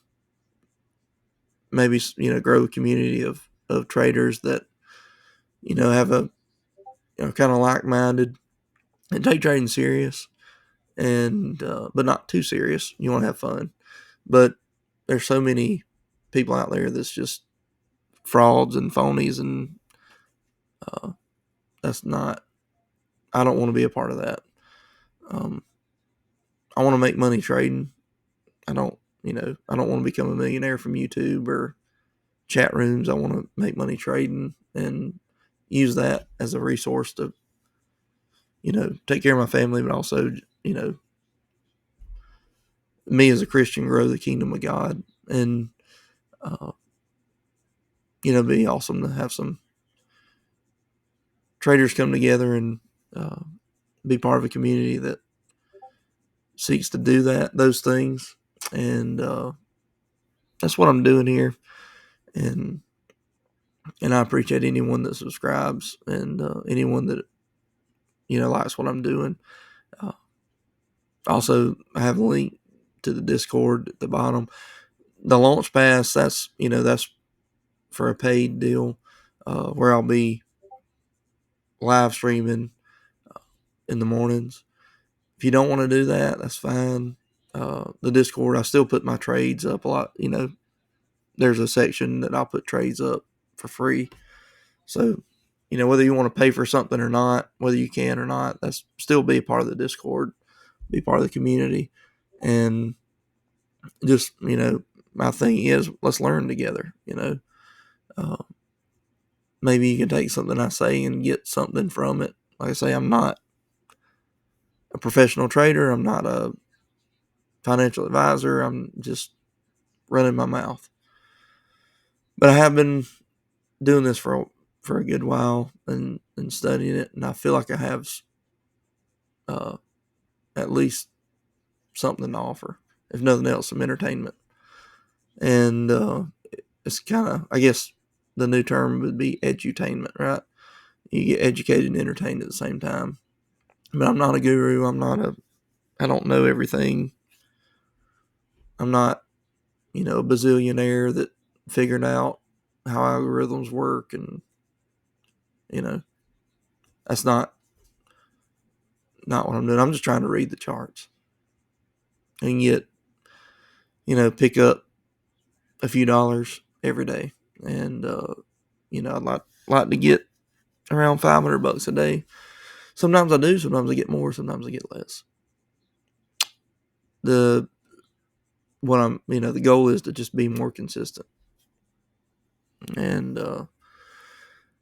maybe grow a community of traders that have a kind of like-minded and take trading serious, and but not too serious. You want to have fun, but there's so many people out there that's just frauds and phonies, and that's not. I don't want to be a part of that. I want to make money trading. I don't, I don't want to become a millionaire from YouTube or chat rooms. I want to make money trading and use that as a resource to, take care of my family, but also, me as a Christian grow the kingdom of God. And, uh, be awesome to have some traders come together and uh, be part of a community that seeks to do those things. And that's what I'm doing here. And I appreciate anyone that subscribes and anyone that likes what I'm doing. Uh, Also, I have a link to the Discord at the bottom. The launch pass, that's for a paid deal where I'll be live streaming in the mornings. If you don't want to do that, that's fine. The Discord, I still put my trades up a lot. There's a section that I'll put trades up for free. So, whether you want to pay for something or not, whether you can or not, that's still be a part of the Discord, be part of the community. And just, my thing is, let's learn together, Uh, maybe you can take something I say and get something from it. Like I say, I'm not a professional trader. I'm not a financial advisor. I'm just running my mouth. But I have been doing this for a good while and studying it, and I feel like I have uh, at least something to offer, if nothing else, some entertainment. And it's kind of, I guess, the new term would be edutainment, right? You get educated and entertained at the same time. But I'm not a guru. I don't know everything. I'm not, a bazillionaire that figured out how algorithms work, and that's not what I'm doing. I'm just trying to read the charts and get, pick up a few dollars every day. And I'd like to get around $500 a day. Sometimes I do. Sometimes I get more. Sometimes I get less. The the goal is to just be more consistent, and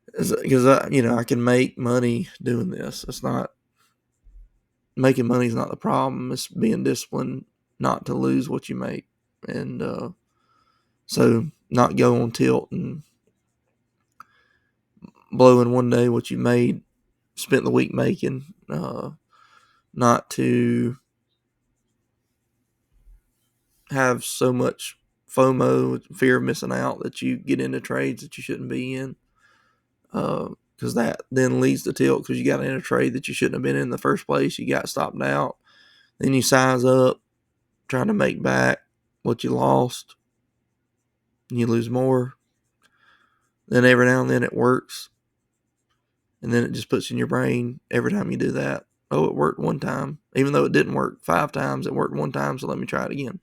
because I can make money doing this. It's not making money is not the problem. It's being disciplined not to lose what you make, and so not go on tilt and blow in one day what you made, spent the week making. Not to have so much FOMO, fear of missing out, that you get into trades that you shouldn't be in. Because that then leads to tilt, because you got in a trade that you shouldn't have been in the first place. You got stopped out. Then you size up, trying to make back what you lost, and you lose more. Then every now and then it works, and then it just puts in your brain every time you do that, oh, it worked one time. Even though it didn't work 5 times, it worked one time, so let me try it again.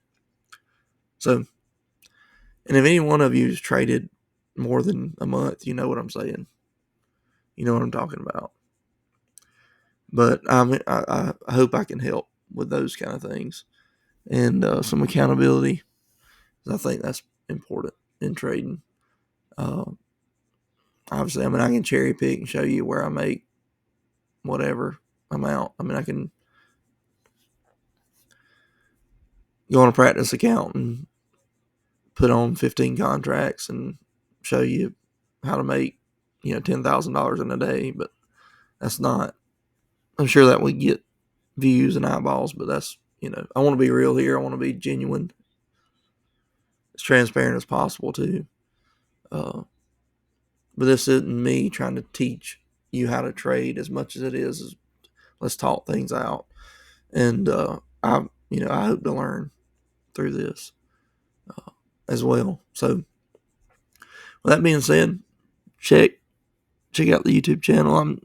So, and if any one of you has traded more than a month, you know what I'm saying. You know what I'm talking about. But I hope I can help with those kind of things, and some accountability. I think that's important in trading. Uh, Obviously, I can cherry pick and show you where I make whatever amount. I can go on a practice account and put on 15 contracts and show you how to make, $10,000 in a day. But that's not, I'm sure that would get views and eyeballs, but that's, I want to be real here. I want to be genuine, as transparent as possible too. But this isn't me trying to teach you how to trade as much as it is let's talk things out. And I hope to learn through this as well. So, with that being said, check out the YouTube channel. I'm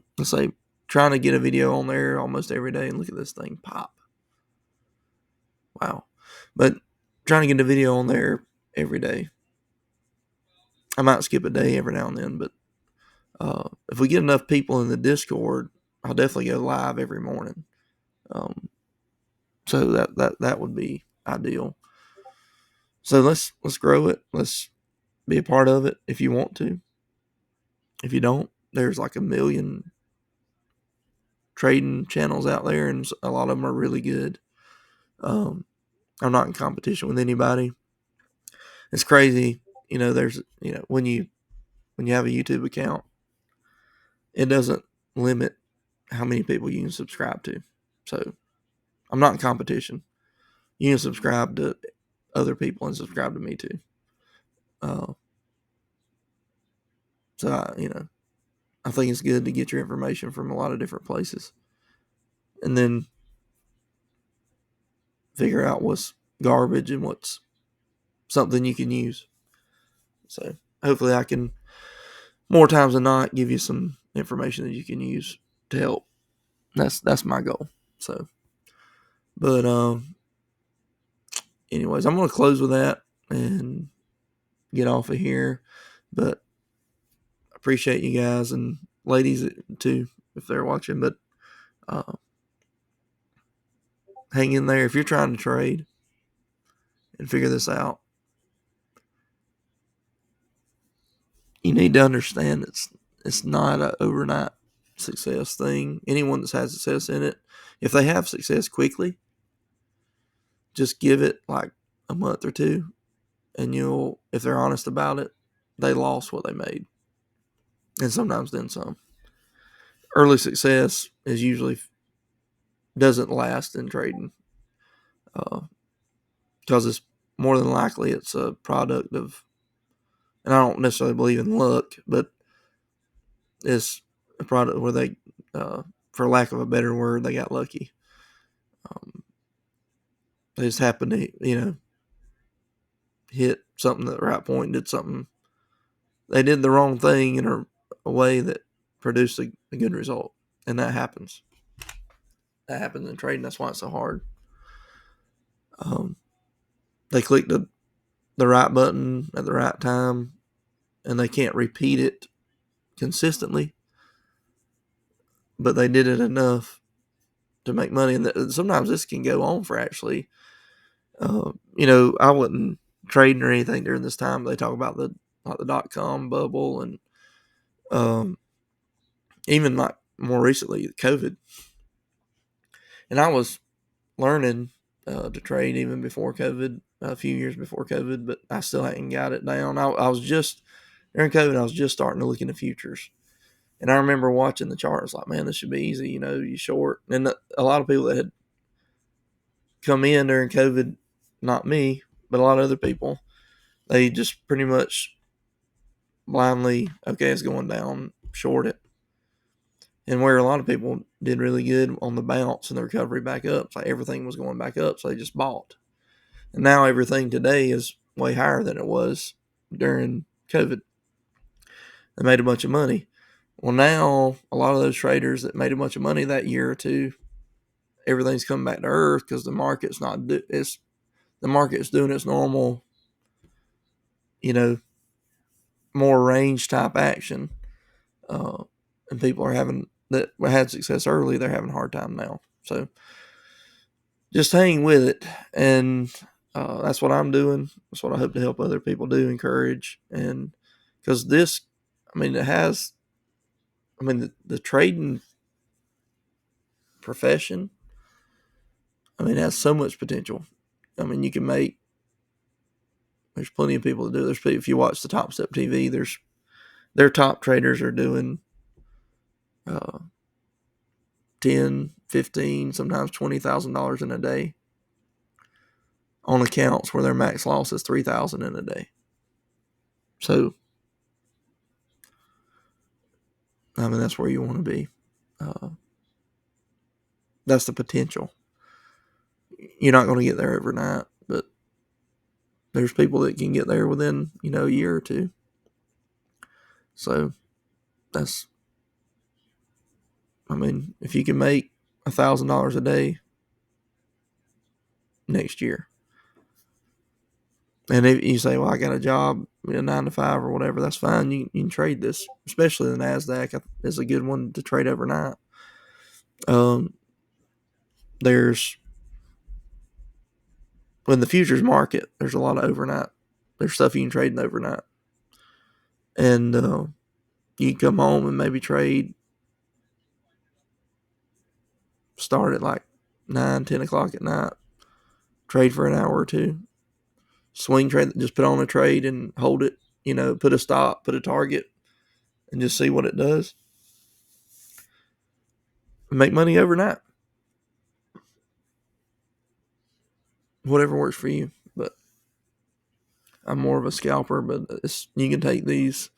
trying to get a video on there almost every day, and look at this thing pop. Wow. But trying to get a video on there every day. I might skip a day every now and then, but if we get enough people in the Discord, I'll definitely go live every morning. Um, So that would be ideal. So let's grow it. Let's be a part of it if you want to. If you don't, there's like a million trading channels out there, and a lot of them are really good. I'm not in competition with anybody. It's crazy, There's when you have a YouTube account, it doesn't limit how many people you can subscribe to. So I'm not in competition. You can subscribe to other people and subscribe to me too. Uh, so I think it's good to get your information from a lot of different places, and then figure out what's garbage and what's something you can use. So hopefully I can, more times than not, give you some information that you can use to help. That's my goal. So, but anyways, I'm gonna close with that and get off of here. But I appreciate you guys and ladies too if they're watching. But uh, hang in there if you're trying to trade and figure this out. You need to understand it's not an overnight success thing. Anyone that's had success in it, if they have success quickly, just give it like a month or two, and if they're honest about it, they lost what they made, and sometimes then some. Early success is usually doesn't last in trading, because it's more than likely it's a product of, and I don't necessarily believe in luck, but it's a product where they, for lack of a better word, they got lucky. They just happened to, hit something at the right point, did something. They did the wrong thing in a way that produced a good result, and that happens. That happens in trading. That's why it's so hard. They clicked the right button at the right time, and they can't repeat it consistently, but they did it enough to make money. And sometimes this can go on for actually, I wasn't trading or anything during this time. They talk about the .com bubble, and even like more recently, COVID. And I was learning to trade even before COVID, a few years before COVID, but I still hadn't got it down. I was just, during COVID, I was just starting to look into futures. And I remember watching the chart. I was like, man, this should be easy. You short. And a lot of people that had come in during COVID, not me, but a lot of other people, they just pretty much blindly, okay, it's going down, short it. And where a lot of people did really good on the bounce and the recovery back up, it's like everything was going back up, so they just bought. And now everything today is way higher than it was during COVID. They made a bunch of money. Well, now a lot of those traders that made a bunch of money that year or two, everything's coming back to earth because the market's doing its normal, you know, more range type action, and people are having that had success early. They're having a hard time now. So just hang with it, and that's what I'm doing. That's what I hope to help other people do, encourage, and because this, the trading profession, has so much potential. You can make. There's plenty of people to do. If you watch the Topstep TV, their top traders are doing 10, 15, sometimes $20,000 in a day on accounts where their max loss is $3,000 in a day. So, that's where you want to be. That's the potential. You're not going to get there overnight, but there's people that can get there within, a year or two. So that's, if you can make $1,000 a day next year, and if you say, well, I got a job, 9 to 5 or whatever, that's fine. You can trade this, especially the NASDAQ is a good one to trade overnight. There's in the futures market, there's a lot of overnight. There's stuff you can trade in overnight, and you can come home and maybe start at like 9, 10 o'clock at night, trade for an hour or two, swing trade, just put on a trade and hold it. Put a stop, put a target, and just see what it does. And make money overnight. Whatever works for you. But I'm more of a scalper, but you can take these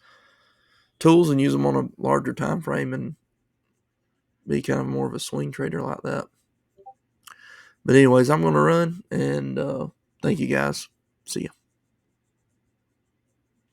tools and use them on a larger time frame and be kind of more of a swing trader like that. But anyways, I'm going to run, and thank you guys. See ya.